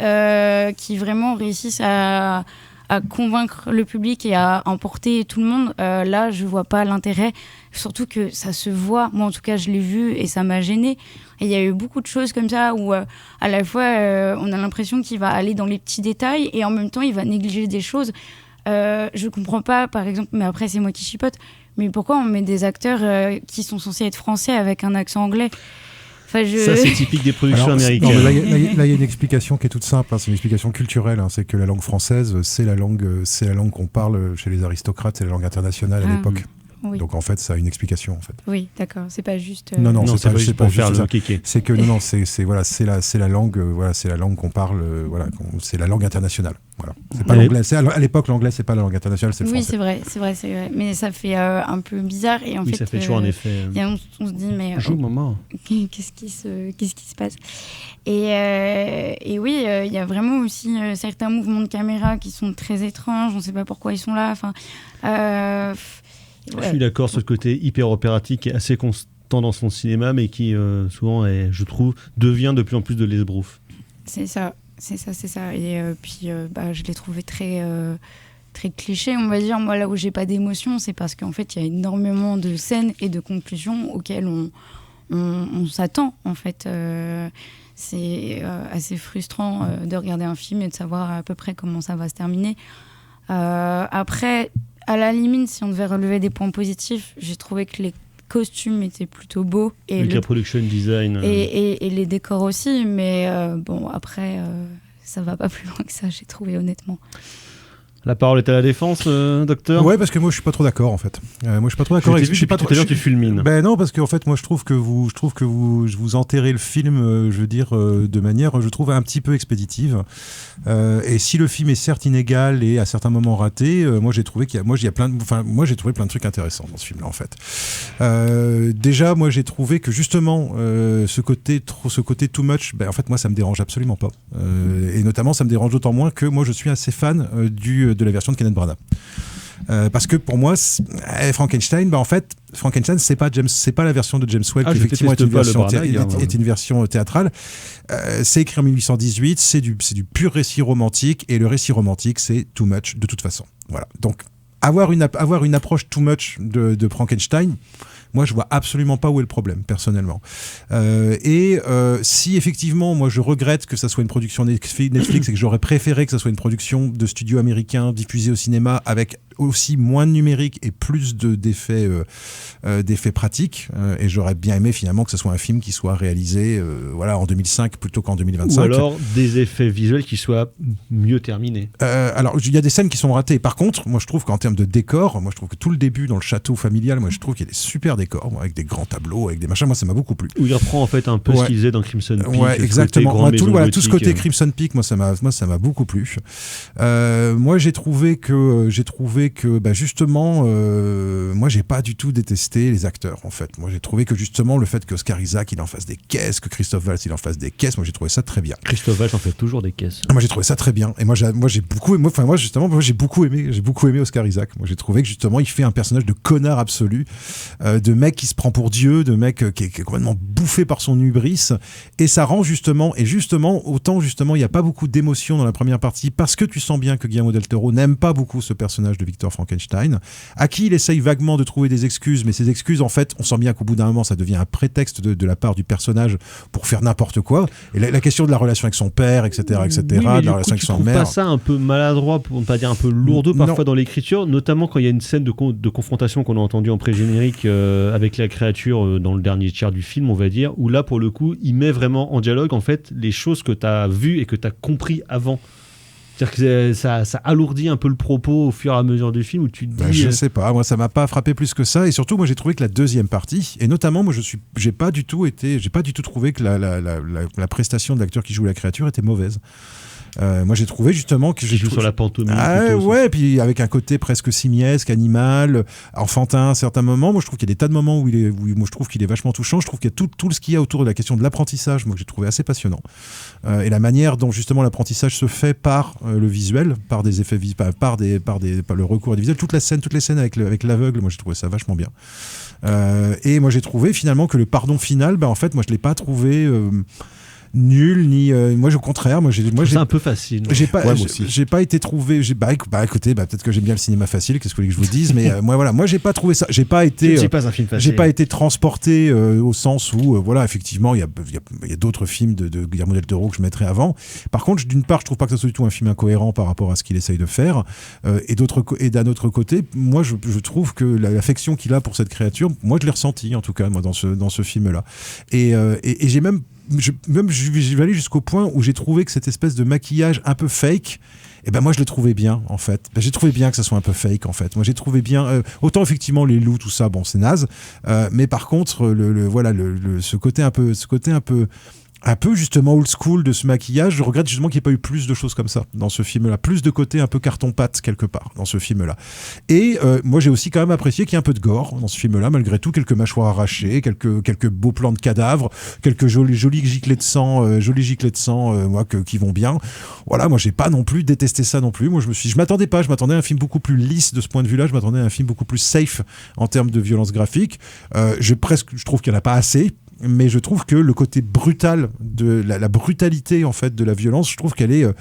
qui vraiment réussissent à à convaincre le public et à emporter tout le monde, là, je vois pas l'intérêt. Surtout que ça se voit. Moi, en tout cas, je l'ai vu et ça m'a gênée. Et il y a eu beaucoup de choses comme ça où, à la fois, on a l'impression qu'il va aller dans les petits détails et en même temps, il va négliger des choses. Je comprends pas, par exemple, mais après, c'est moi qui chipote, mais pourquoi on met des acteurs qui sont censés être français avec un accent anglais ? Ça, c'est typique des productions américaines. Non, là, il y a une explication qui est toute simple. C'est une explication culturelle. C'est que la langue française, c'est la langue qu'on parle chez les aristocrates. C'est la langue internationale à l'époque. Oui. Donc en fait, ça a une explication en fait. Oui, d'accord. C'est pas juste. Non, c'est pas juste pour faire le kéké. C'est que c'est la langue. C'est la langue qu'on parle. C'est la langue internationale. Voilà. C'est pas l'anglais. À l'époque, l'anglais, c'est pas la langue internationale, c'est le français. Oui, c'est vrai. Mais ça fait un peu bizarre et en fait. Ça fait toujours un effet. On se dit mais. Joue maman. Qu'est-ce qui se passe ? Et oui, il y a vraiment aussi certains mouvements de caméra qui sont très étranges. On sait pas pourquoi ils sont là. Enfin. Je suis d'accord sur ce côté hyper opératique qui est assez constant dans son cinéma, mais qui souvent, je trouve, devient de plus en plus de l'esbrouf. C'est ça. Et puis, je l'ai trouvé très cliché, on va dire. Moi, là où j'ai pas d'émotion, c'est parce qu'en fait, il y a énormément de scènes et de conclusions auxquelles on s'attend, en fait. C'est assez frustrant de regarder un film et de savoir à peu près comment ça va se terminer. Après, à la limite, si on devait relever des points positifs, j'ai trouvé que les costumes étaient plutôt beaux. Et le production design. Et les décors aussi, mais après, ça va pas plus loin que ça, j'ai trouvé, honnêtement. La parole est à la défense, docteur. Ouais, parce que moi je suis pas trop d'accord en fait. Moi je suis pas trop d'accord. Je suis pas trop. Tout à l'heure tu fulmines. Ben non, parce qu'en fait moi je trouve que vous enterrez le film, je veux dire de manière, je trouve un petit peu expéditive. Et si le film est certes inégal et à certains moments raté, moi j'ai trouvé j'ai trouvé plein de trucs intéressants dans ce film-là en fait. Déjà, moi j'ai trouvé que justement ce côté too much, en fait moi ça me dérange absolument pas. Et notamment ça me dérange d'autant moins que moi je suis assez fan de la version de Kenneth Branagh. Parce que pour moi, Frankenstein, en fait, Frankenstein, c'est pas la version de James Whale qui effectivement est une version théâtrale. C'est écrit en 1818, c'est du pur récit romantique, et le récit romantique, c'est too much de toute façon. Voilà. Donc, avoir une approche too much de Frankenstein, moi, je vois absolument pas où est le problème, personnellement. Si effectivement, moi, je regrette que ça soit une production Netflix et que j'aurais préféré que ça soit une production de studio américain diffusée au cinéma avec aussi moins de numérique et plus d'effets pratiques. Et j'aurais bien aimé finalement que ce soit un film qui soit réalisé en 2005 plutôt qu'en 2025. Ou alors des effets visuels qui soient mieux terminés. Alors, il y a des scènes qui sont ratées. Par contre, moi, je trouve qu'en termes de décor, moi, je trouve que tout le début dans le château familial, moi, je trouve qu'il y a des super décors, avec des grands tableaux, avec des machins. Moi, ça m'a beaucoup plu. Où il reprend en fait un peu ce qu'il faisait dans Crimson Peak. Ouais, exactement. Tout ce côté Crimson Peak, moi, ça m'a beaucoup plu. Moi, j'ai trouvé que justement, moi, j'ai pas du tout détesté les acteurs, en fait. Moi, j'ai trouvé que justement, le fait que Oscar Isaac, il en fasse des caisses, que Christophe Waltz, il en fasse des caisses, moi, j'ai trouvé ça très bien. Christophe Waltz en fait toujours des caisses. Moi, j'ai trouvé ça très bien. Et moi, j'ai beaucoup aimé Oscar Isaac. Moi, j'ai trouvé que justement, il fait un personnage de connard absolu, de mec qui se prend pour Dieu, de mec qui est complètement bouffé par son hubris. Et ça rend justement, autant il n'y a pas beaucoup d'émotions dans la première partie, parce que tu sens bien que Guillermo del Toro n'aime pas beaucoup ce personnage de Victor Frankenstein, à qui il essaye vaguement de trouver des excuses, mais ces excuses, en fait, on sent bien qu'au bout d'un moment, ça devient un prétexte de la part du personnage pour faire n'importe quoi. Et la question de la relation avec son père, etc., oui, de la relation avec son mère. Tu trouves pas ça un peu maladroit, pour ne pas dire un peu lourdeau parfois dans l'écriture, notamment quand il y a une scène de confrontation qu'on a entendue en pré-générique avec la créature dans le dernier tiers du film, on va dire, où là, pour le coup, il met vraiment en dialogue, en fait, les choses que tu as vues et que tu as compris avant. C'est-à-dire que ça alourdit un peu le propos au fur et à mesure du film, où tu te dis... je sais pas, moi ça m'a pas frappé plus que ça, et surtout moi j'ai trouvé que la deuxième partie, et notamment moi j'ai pas du tout trouvé que la prestation de l'acteur qui joue la créature était mauvaise. Moi j'ai trouvé justement que joue sur la pantomime. Ouais, puis avec un côté presque simiesque, animal, enfantin à certains moments. Moi je trouve qu'il y a des tas de moments où moi je trouve qu'il est vachement touchant. Je trouve qu'il y a tout ce qu'il y a autour de la question de l'apprentissage, moi que j'ai trouvé assez passionnant. Et la manière dont justement l'apprentissage se fait par le visuel, par des effets par le recours à des visuels, toutes les scènes avec l'aveugle, moi j'ai trouvé ça vachement bien. Et moi j'ai trouvé finalement que le pardon final, en fait moi je l'ai pas trouvé nul ni moi au contraire moi j'ai c'est un peu facile. J'ai pas été trouvé écoutez peut-être que j'aime bien le cinéma facile, qu'est-ce que vous voulez que je vous dise, mais moi j'ai pas trouvé ça, j'ai pas été c'est pas un film facile. J'ai pas été transporté au sens où voilà, effectivement il y a d'autres films de Guillermo del Toro que je mettrais avant. Par contre, d'une part, je trouve pas que ça soit du tout un film incohérent par rapport à ce qu'il essaye de faire, et d'un autre côté, moi je trouve que l'affection qu'il a pour cette créature, moi je l'ai ressenti en tout cas moi dans ce film là, et j'ai même je vais aller jusqu'au point où j'ai trouvé que cette espèce de maquillage un peu fake, et ben moi je le trouvais bien en fait. J'ai trouvé bien que ça soit un peu fake en fait. Moi j'ai trouvé bien autant effectivement les loups tout ça, bon c'est naze, mais par contre ce côté un peu justement old school de ce maquillage, je regrette justement qu'il n'y ait pas eu plus de choses comme ça dans ce film-là, plus de côté un peu carton-pâte quelque part dans ce film-là. Et moi j'ai aussi quand même apprécié qu'il y ait un peu de gore dans ce film-là, malgré tout, quelques mâchoires arrachées, quelques beaux plans de cadavres, quelques jolis giclées de sang, qui vont bien. Voilà, moi j'ai pas non plus détesté ça non plus. Moi je m'attendais à un film beaucoup plus lisse de ce point de vue-là, je m'attendais à un film beaucoup plus safe en termes de violence graphique. Je trouve qu'il n'y en a pas assez. Mais je trouve que le côté brutal de la brutalité en fait de la violence, je trouve qu'elle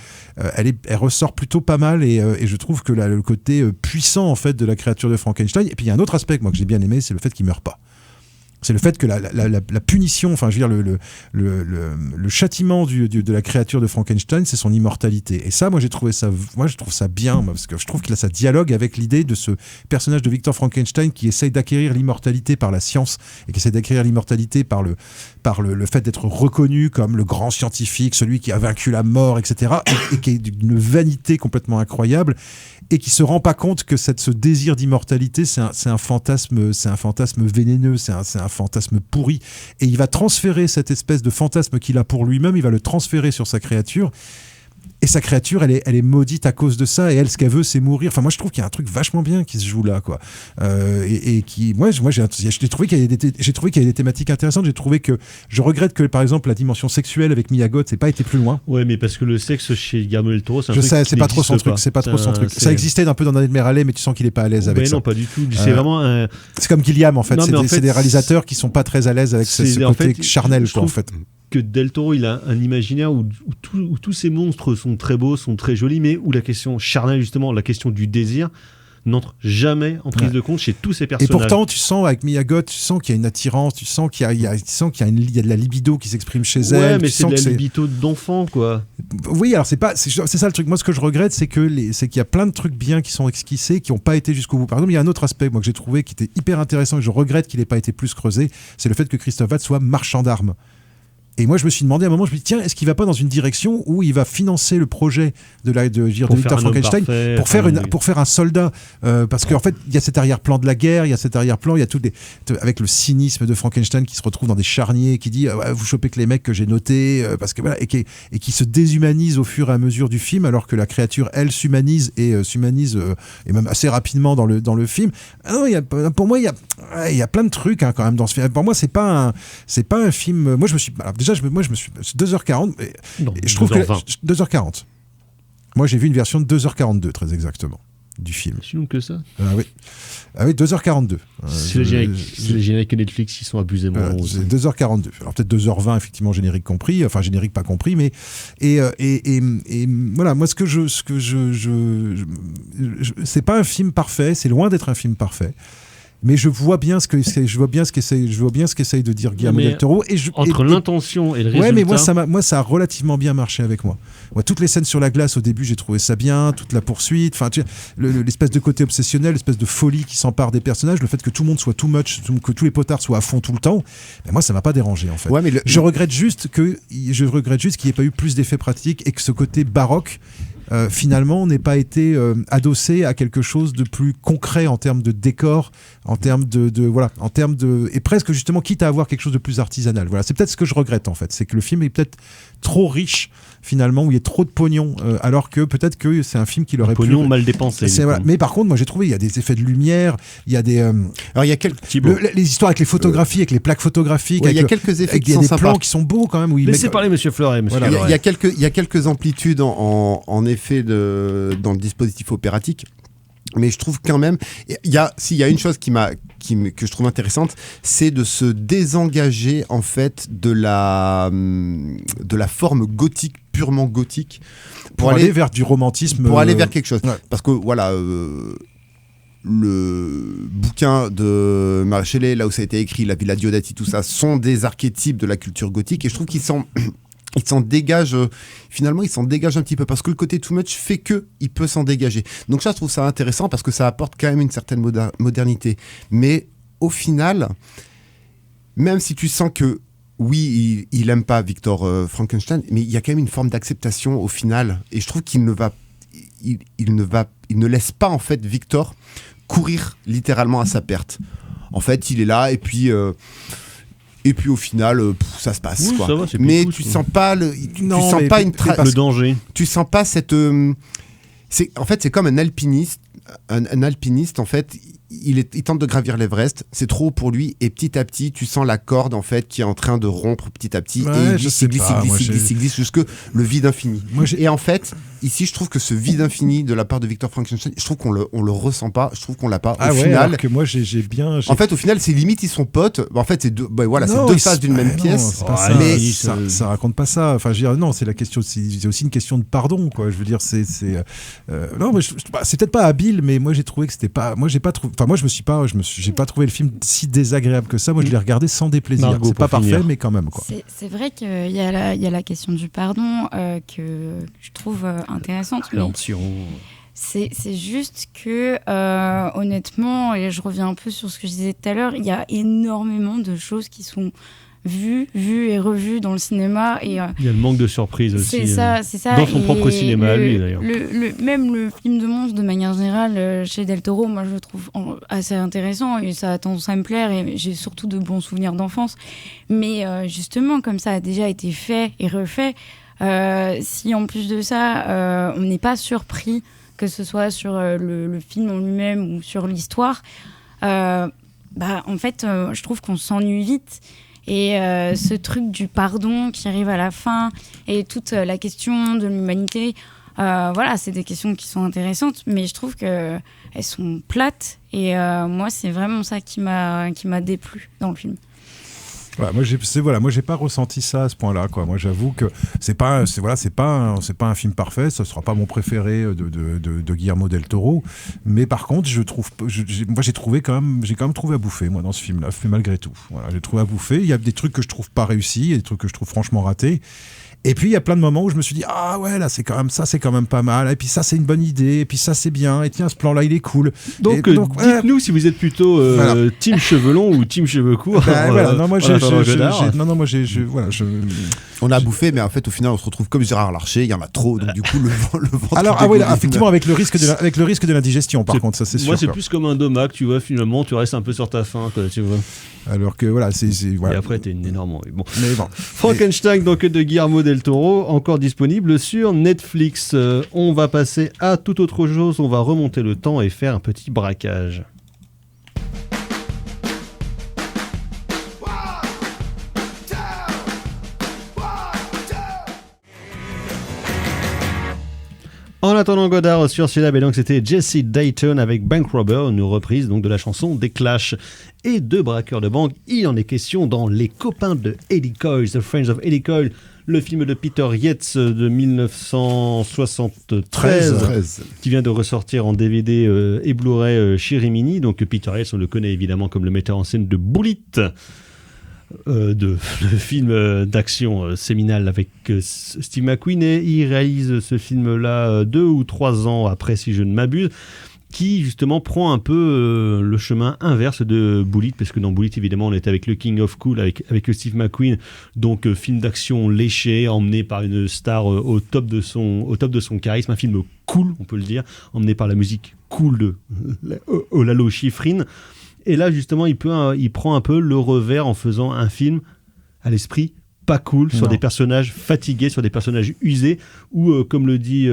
ressort plutôt pas mal, et je trouve que le côté puissant en fait de la créature de Frankenstein. Et puis il y a un autre aspect moi que j'ai bien aimé, c'est le fait qu'il meure pas. C'est le fait que la punition, enfin je veux dire le châtiment de la créature de Frankenstein, c'est son immortalité. Et ça, moi je trouve ça bien, parce que je trouve qu'il a ça dialogue avec l'idée de ce personnage de Victor Frankenstein qui essaye d'acquérir l'immortalité par la science, et qui essaye d'acquérir l'immortalité par le fait d'être reconnu comme le grand scientifique, celui qui a vaincu la mort, etc. et qui est d'une vanité complètement incroyable, et qui se rend pas compte que ce désir d'immortalité, c'est un fantasme vénéneux, c'est un fantasme pourri, et il va transférer cette espèce de fantasme qu'il a pour lui-même, il va le transférer sur sa créature. Et sa créature, elle est maudite à cause de ça, et elle, ce qu'elle veut, c'est mourir. Enfin, moi, je trouve qu'il y a un truc vachement bien qui se joue là, quoi. Et qui, moi, j'ai trouvé qu'il y avait des thématiques intéressantes. Je regrette que, par exemple, la dimension sexuelle avec Mia Goth, c'est pas été plus loin. Ouais, mais parce que le sexe chez Guillermo del Toro, c'est pas trop son truc. C'est pas trop son truc. Ça existait un peu dans Nightmare Alley, mais tu sens qu'il est pas à l'aise avec ça. Non, pas du tout. C'est vraiment c'est comme Gilliam, en fait. C'est des réalisateurs qui sont pas très à l'aise avec ce côté charnel, quoi, en fait. Que Del Toro, il a un imaginaire où tous ces monstres sont très beaux, sont très jolis, mais où la question charnelle, justement, la question du désir, n'entre jamais en prise de compte chez tous ces personnages. Et pourtant, tu sens avec Mia Goth, tu sens qu'il y a une attirance, tu sens qu'il y a de la libido qui s'exprime chez elle. Ouais, mais c'est de la libido d'enfant, quoi. Oui, alors c'est ça le truc. Moi, ce que je regrette, c'est qu'il y a plein de trucs bien qui sont esquissés, qui n'ont pas été jusqu'au bout. Par exemple, il y a un autre aspect, moi, que j'ai trouvé qui était hyper intéressant, et je regrette qu'il n'ait pas été plus creusé, c'est le fait que Christophe Waltz soit marchand d'armes. Et moi, je me suis demandé à un moment, je me dis, tiens, est-ce qu'il va pas dans une direction où il va financer le projet de Victor Frankenstein pour faire un soldat, parce qu'en fait, il y a cet arrière-plan de la guerre, il y a cet arrière-plan, il y a avec le cynisme de Frankenstein qui se retrouve dans des charniers, qui dit, vous chopez que les mecs que j'ai notés, parce que voilà, et qui se déshumanise au fur et à mesure du film, alors que la créature, elle, s'humanise et même assez rapidement dans le film. Ah non, pour moi, il y a plein de trucs quand même dans ce film. Pour moi, c'est pas un film. Moi, je me suis 2h40, et je trouve 2h40. Moi, j'ai vu une version de 2h42, très exactement, du film. C'est long que ça. Ah oui, 2h42. C'est les génériques Netflix, ils sont abusément longs. C'est 2h42. Alors peut-être 2h20, effectivement, générique compris, enfin générique pas compris, mais et voilà, moi c'est pas un film parfait, c'est loin d'être un film parfait. Mais je vois bien ce qu'essaye de dire Guillermo del Toro. Entre l'intention et le résultat. Ouais, mais moi, ça a relativement bien marché avec moi. Toutes les scènes sur la glace, au début, j'ai trouvé ça bien. Toute la poursuite, enfin, l'espèce de côté obsessionnel, l'espèce de folie qui s'empare des personnages, le fait que tout le monde soit too much, que tous les potards soient à fond tout le temps, ben moi, ça m'a pas dérangé, en fait. Ouais, mais je regrette juste qu'il n'y ait pas eu plus d'effets pratiques, et que ce côté baroque, finalement, n'ait pas été adossé à quelque chose de plus concret en termes de décor, en termes et presque justement quitte à avoir quelque chose de plus artisanal. Voilà, c'est peut-être ce que je regrette, en fait, c'est que le film est peut-être trop riche finalement, où il y a trop de pognon, alors que peut-être que c'est un film qui l'aurait pognon mal dépensé. Voilà. Mais par contre, moi j'ai trouvé il y a des effets de lumière, il y a des alors il y a les histoires avec les photographies, avec les plaques photographiques, il y a quelques effets qui sont sympas. Plans qui sont beaux quand même. Laissez parler Monsieur Fleuret. Il y a quelques amplitudes en effet dans le dispositif opératique. Mais je trouve quand même, s'il y a une chose qui m'a que je trouve intéressante, c'est de se désengager en fait de la forme gothique, purement gothique, pour aller vers du romantisme, pour aller vers quelque chose. Ouais. Parce que voilà, le bouquin de Mary Shelley, là où ça a été écrit, la Villa Diodati, tout ça, sont des archétypes de la culture gothique, et je trouve qu'ils s'en dégagent, finalement ils s'en dégagent un petit peu, parce que le côté too much fait qu'il peut s'en dégager. Donc ça, je trouve ça intéressant, parce que ça apporte quand même une certaine modernité. Mais au final, même si tu sens que oui, il aime pas Victor Frankenstein, mais il y a quand même une forme d'acceptation au final, et je trouve qu'il ne laisse pas en fait Victor courir littéralement à sa perte. En fait, il est là, et puis au final, ça se passe. Oui, quoi. ça va, c'est mais plus tu cool, sens pas le, Non, tu sens mais pas une le danger. tu sens pas cette. En fait, c'est comme un alpiniste. Un alpiniste, en fait, il tente de gravir l'Everest, c'est trop haut pour lui, et petit à petit, tu sens la corde en fait qui est en train de rompre petit à petit, Ouais, et il glisse jusque le vide infini. Et en fait, ici, je trouve que ce vide infini de la part de Victor Frankenstein, je trouve qu'on le ressent pas, je trouve qu'on l'a pas. Au final, alors que moi j'ai bien. En fait, au final, c'est limite ils sont potes. En fait, c'est deux, Non, c'est deux faces d'une même pièce. C'est pas ça. Mais ça raconte pas ça. Enfin, je veux dire, non, c'est la question. C'est aussi une question de pardon, quoi. Je veux dire, non, mais c'est peut-être pas habile, mais moi j'ai trouvé que c'était pas. Moi j'ai pas trouvé. Enfin, moi j'ai pas trouvé le film si désagréable que ça. Moi, je l'ai regardé sans déplaisir. Margot, C'est pas pour parfait, finir. mais quand même, quoi. C'est vrai qu'il y a la question du pardon que je trouve intéressante. Mais c'est juste que, honnêtement, et je reviens un peu sur ce que je disais tout à l'heure, il y a énormément de choses qui sont vues et revues dans le cinéma. Et, il y a le manque de surprise aussi. C'est ça. Dans son Et propre cinéma, lui, d'ailleurs. Même le film de monstre, de manière générale, chez Del Toro, moi, je le trouve assez intéressant et ça a tendance à me plaire. Et j'ai surtout de bons souvenirs d'enfance. Mais justement, comme ça a déjà été fait et refait, si en plus de ça, on n'est pas surpris, que ce soit sur le film en lui-même ou sur l'histoire, en fait, je trouve qu'on s'ennuie vite. Et ce truc du pardon qui arrive à la fin et toute la question de l'humanité, voilà, c'est des questions qui sont intéressantes, mais je trouve qu'elles sont plates. Et moi, c'est vraiment ça qui m'a déplu dans le film. Voilà, moi j'ai pas ressenti ça à ce point-là, quoi. Moi j'avoue que c'est pas un film parfait, ce sera pas mon préféré de Guillermo del Toro, mais par contre j'ai quand même trouvé à bouffer, moi, dans ce film-là, malgré tout. Voilà, j'ai trouvé à bouffer. Il y a des trucs que je trouve pas réussis, il y a des trucs que je trouve franchement ratés. Et puis il y a plein de moments où je me suis dit ah ouais, là c'est quand même pas mal, et puis ça c'est une bonne idée, et puis ça c'est bien, et tiens ce plan là il est cool. Donc dites-nous si vous êtes plutôt voilà. team cheveux longs ou team cheveux courts. On a bouffé, mais en fait au final on se retrouve comme Gérard Larcher, il y en a trop, donc du coup le ventre. Alors effectivement avec le risque de l'indigestion, par contre, ça c'est sûr. Moi c'est plus comme un domac, tu vois, finalement tu restes un peu sur ta faim, quoi, tu vois. Alors que voilà, voilà. Et après t'es une énorme. Bon. Mais bon. Frankenstein donc de Guillermo del Toro, encore disponible sur Netflix. On va passer à toute autre chose, on va remonter le temps et faire un petit braquage. En attendant Godard sur Syllab, et donc c'était Jesse Dayton avec Bank Robber, une reprise donc de la chanson des Clash. Et de braqueurs de banque, il en est question dans Les copains de Eddie Coyle, The Friends of Eddie Coyle, le film de Peter Yates de 1973, qui vient de ressortir en DVD et Blu-ray chez Rimini. Donc Peter Yates, on le connaît évidemment comme le metteur en scène de Bullitt, de film d'action séminal avec Steve McQueen, et il réalise ce film-là 2 ou 3 ans après, si je ne m'abuse, qui justement prend un peu le chemin inverse de Bullitt, parce que dans Bullitt évidemment on était avec le King of Cool, avec Steve McQueen, donc film d'action léché, emmené par une star au top de son charisme, un film cool, on peut le dire, emmené par la musique cool de Lalo Schifrin. Et là, justement, il prend un peu le revers en faisant un film à l'esprit pas cool, sur des personnages fatigués, sur des personnages usés, ou comme le dit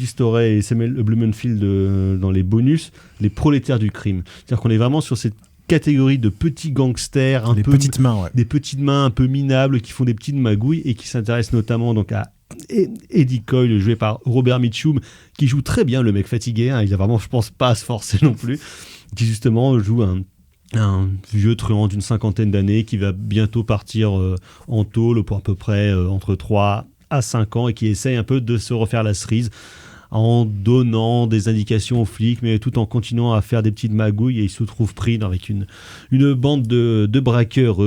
Storey et Samuel Blumenfield dans les bonus, les prolétaires du crime. C'est-à-dire qu'on est vraiment sur cette catégorie de petits gangsters, des petites mains un peu minables, qui font des petites magouilles et qui s'intéressent notamment donc à Eddie Coyle, joué par Robert Mitchum, qui joue très bien le mec fatigué, hein, il a vraiment, je pense, pas à se forcer non plus, qui justement joue un un vieux truand d'une 50aine d'années qui va bientôt partir en tôle pour à peu près entre 3 à 5 ans et qui essaye un peu de se refaire la cerise en donnant des indications aux flics, mais tout en continuant à faire des petites magouilles, et il se trouve pris avec une bande de braqueurs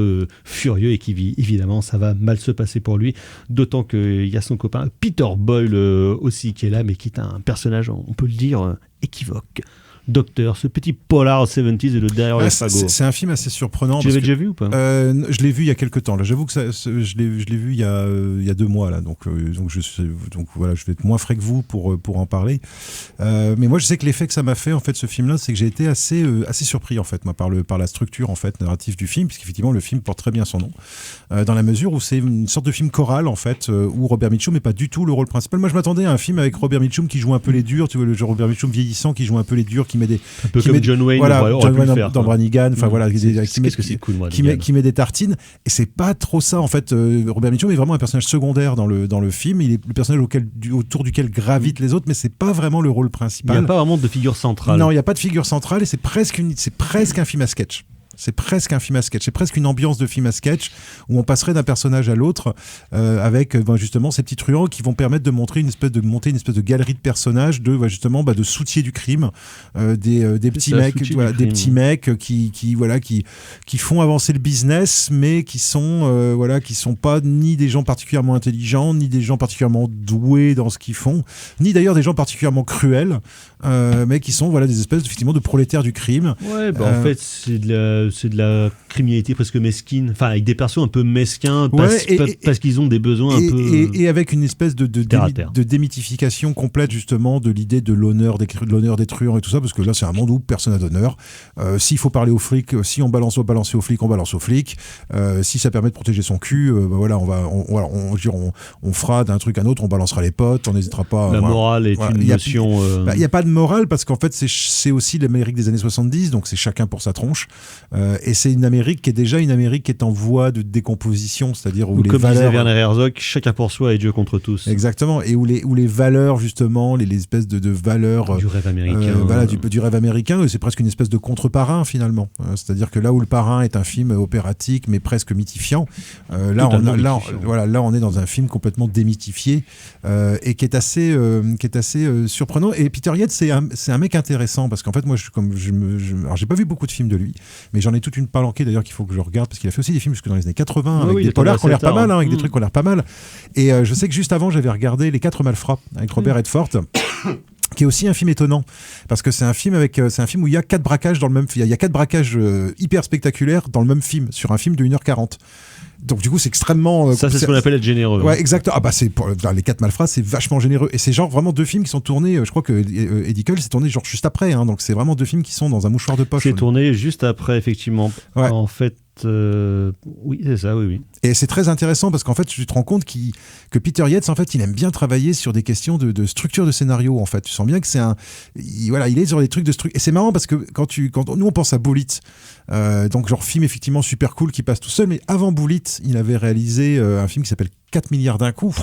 furieux, et qui, évidemment, ça va mal se passer pour lui, d'autant qu'il y a son copain Peter Boyle aussi qui est là, mais qui est un personnage, on peut le dire, équivoque. Docteur, ce petit polar 70s et le derrière les fagots. C'est un film assez surprenant. Tu l'avais déjà vu ou pas Je l'ai vu il y a quelques temps. Là, j'avoue que je l'ai vu il y a 2 mois là. Donc voilà, je vais être moins frais que vous pour en parler. Mais moi, je sais que l'effet que ça m'a fait en fait ce film-là, c'est que j'ai été assez surpris en fait, moi, par la structure en fait narrative du film, puisqu'effectivement le film porte très bien son nom, dans la mesure où c'est une sorte de film choral en fait, où Robert Mitchum n'est pas du tout le rôle principal. Moi, je m'attendais à un film avec Robert Mitchum qui joue un peu les durs, tu vois, le genre Robert Mitchum vieillissant qui joue un peu les durs, qui met des un peu comme John Wayne, John Wayne dans Brannigan, enfin voilà, qui met des tartines, et c'est pas trop ça en fait. Robert Mitchum est vraiment un personnage secondaire dans le film. Il est le personnage autour duquel gravitent les autres, mais c'est pas vraiment le rôle principal. Il n'y a pas vraiment de figure centrale. Non, il n'y a pas de figure centrale, et c'est presque un film à sketch. C'est presque un film à sketch, c'est presque une ambiance de film à sketch où on passerait d'un personnage à l'autre avec justement ces petits truands qui vont permettre de monter une espèce de galerie de personnages de soutiers du crime, des petits mecs qui font avancer le business, mais qui sont pas ni des gens particulièrement intelligents, ni des gens particulièrement doués dans ce qu'ils font, ni d'ailleurs des gens particulièrement cruels, mais qui sont des espèces effectivement de prolétaires du crime. Ouais, en fait c'est de la criminalité presque mesquine, enfin avec des persos un peu mesquins parce qu'ils ont des besoins un peu et avec une espèce de démythification complète justement de l'idée de l'honneur des truands et tout ça, parce que là c'est un monde où personne n'a d'honneur. S'il faut parler aux flics, si on doit balancer aux flics, on balance aux flics. Si ça permet de protéger son cul, on fera d'un truc à un autre, on balancera les potes, on n'hésitera pas. La morale est une notion. Il n'y a pas de morale, parce qu'en fait c'est aussi l'Amérique des années 70, donc c'est chacun pour sa tronche. Et c'est une Amérique qui est déjà une Amérique qui est en voie de décomposition, c'est-à-dire où les comme valeurs... disait Werner Herzog, chacun pour soi et Dieu contre tous. Exactement, et où les valeurs justement, les espèces de valeurs du rêve américain, du rêve américain, c'est presque une espèce de contre-parrain finalement. C'est-à-dire que là où le Parrain est un film opératique mais presque mythifiant, là on est dans un film complètement démythifié et qui est assez surprenant. Et Peter Yates, c'est un mec intéressant, parce qu'en fait moi alors j'ai pas vu beaucoup de films de lui, mais j'en ai toute une palanquée d'ailleurs qu'il faut que je regarde, parce qu'il a fait aussi des films jusque dans les années 80 avec des polars qui ont l'air pas mal, avec des trucs qui ont l'air pas mal. Et je sais que juste avant j'avais regardé Les 4 Malfrats avec Robert Redford, qui est aussi un film étonnant, parce que c'est un film où il y a 4 braquages dans le même film. Il y a 4 braquages hyper spectaculaires dans le même film, sur un film de 1h40. Donc du coup c'est extrêmement ça c'est ce qu'on appelle être généreux. Ouais, exactement. Les 4 Malfrats, c'est vachement généreux, et c'est genre vraiment 2 films qui sont tournés, je crois que Eddie Cole s'est tourné genre juste après, donc c'est vraiment 2 films qui sont dans un mouchoir de poche. C'est tourné juste après, effectivement. Ouais. En fait oui, c'est ça, oui. Et c'est très intéressant, parce qu'en fait tu te rends compte que Peter Yates, en fait, il aime bien travailler sur des questions de structure de scénario. En fait, tu sens bien que il est sur des trucs de structure. Et c'est marrant parce que quand nous on pense à Bullitt, donc genre film effectivement super cool qui passe tout seul, mais avant Bullitt, il avait réalisé un film qui s'appelle 4 milliards d'un coup.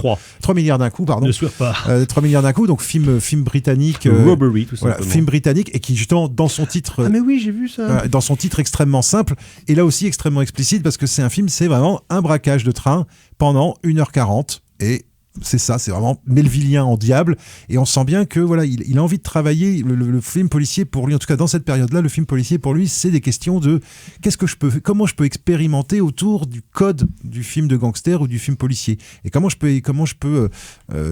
3 milliards d'un coup, pardon. Ne sois pas. 3 milliards d'un coup, donc film britannique. Robbery, tout simplement. Film britannique, et qui justement dans son titre. Ah mais oui, j'ai vu ça. Dans son titre extrêmement simple, et là aussi extrêmement explicite, parce que c'est vraiment un braquage de train pendant 1h40, et c'est ça, c'est vraiment melvillien en diable, et on sent bien que il a envie de travailler le film policier. Pour lui, en tout cas dans cette période-là, le film policier pour lui, c'est des questions de comment je peux expérimenter autour du code du film de gangster ou du film policier, et comment je peux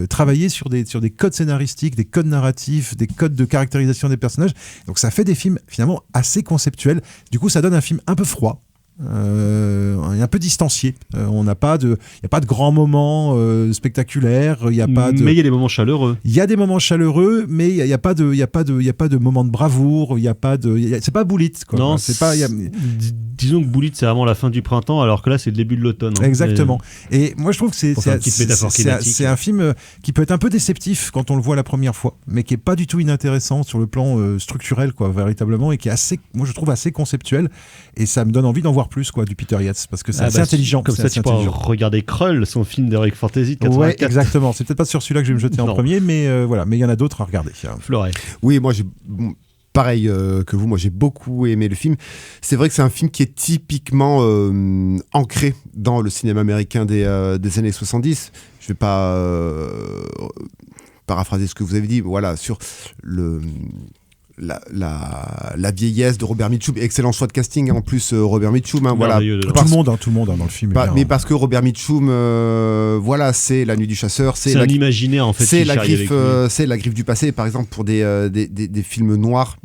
travailler sur des codes scénaristiques, des codes narratifs, des codes de caractérisation des personnages. Donc ça fait des films finalement assez conceptuels. Du coup, ça donne un film un peu froid, un peu distancié. Il n'y a pas de grands moments spectaculaires. Mais il y a des moments chaleureux. Il y a des moments chaleureux, mais il n'y a pas de moments de bravoure. C'est pas Bullitt, quoi. Non, disons que Bullitt, c'est vraiment la fin du printemps, alors que là, c'est le début de l'automne. Exactement. Et moi, je trouve que c'est un film qui peut être un peu déceptif quand on le voit la première fois, mais qui est pas du tout inintéressant sur le plan structurel, quoi, véritablement, et qui est moi je trouve assez conceptuel, et ça me donne envie d'en voir plus, quoi, du Peter Yates, parce que c'est assez intelligent. Comme ça, tu pourras regarder Krull, son film d'Heroic Fantasy de 84. Ouais, exactement. C'est peut-être pas sur celui-là que je vais me jeter en premier, mais voilà. Mais il y en a d'autres à regarder. Florey. Oui, moi pareil que vous, moi j'ai beaucoup aimé le film. C'est vrai que c'est un film qui est typiquement ancré dans le cinéma américain des années 70. Je vais pas paraphraser ce que vous avez dit, voilà, sur la vieillesse de Robert Mitchum, excellent choix de casting en plus. Robert Mitchum, voilà, tout le monde dans le film, mais parce que Robert Mitchum, voilà, c'est La Nuit du chasseur, c'est un imaginaire en fait, c'est la griffe du passé, par exemple, pour des films noirs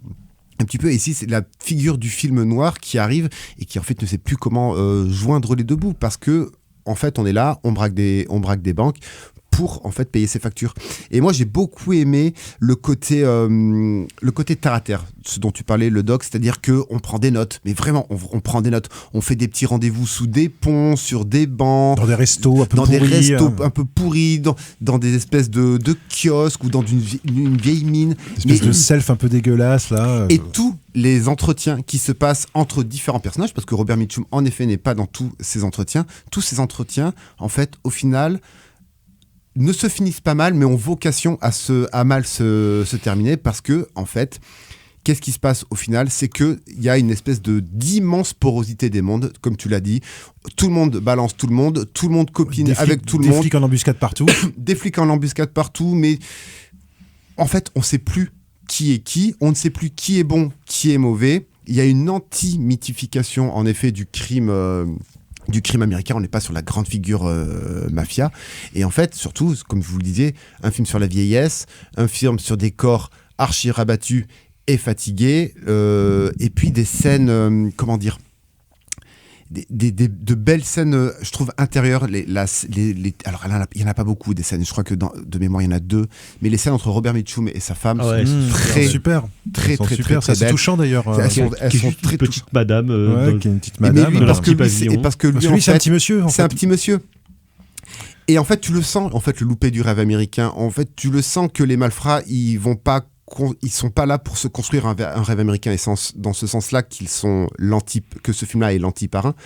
un petit peu. Et ici c'est la figure du film noir qui arrive et qui en fait ne sait plus comment joindre les deux bouts, parce que en fait on est là, on braque des banques pour en fait payer ses factures. Et moi j'ai beaucoup aimé le côté terre à terre, ce dont tu parlais, le doc, c'est-à-dire que on prend des notes, mais vraiment on prend des notes, on fait des petits rendez-vous sous des ponts, sur des bancs, dans des restos un peu pourris, dans des espèces de kiosques ou dans une vieille mine, une espèce de self un peu dégueulasse là. Et tous les entretiens qui se passent entre différents personnages, parce que Robert Mitchum en effet n'est pas dans tous ces entretiens en fait au final ne se finissent pas mal, mais ont vocation à mal se terminer, parce que en fait, qu'est-ce qui se passe au final? C'est qu'il y a une espèce d'immense porosité des mondes, comme tu l'as dit. Tout le monde balance tout le monde copine avec tout le monde. Des flics en embuscade partout. Des flics en embuscade partout, mais en fait, on ne sait plus qui est qui, on ne sait plus qui est bon, qui est mauvais. Il y a une anti-mythification, en effet, du crime américain. On n'est pas sur la grande figure mafia. Et en fait, surtout, comme vous le disiez, un film sur la vieillesse, un film sur des corps archi rabattus et fatigués, et puis des scènes, de belles scènes, je trouve, intérieures. Alors, il n'y en a pas beaucoup des scènes. Je crois que de mémoire, il y en a 2. Mais les scènes entre Robert Mitchum et sa femme sont très super. Très belles. C'est touchant d'ailleurs. Elles sont très petite madame. Qui est une petite madame. Parce que lui, c'est un petit monsieur. C'est un petit monsieur. Et en fait, tu le sens, en fait, le loupé du rêve américain. En fait, tu le sens que les malfrats, ils sont pas là pour se construire un rêve américain, et dans ce sens-là que ce film-là est l'anti-parrain.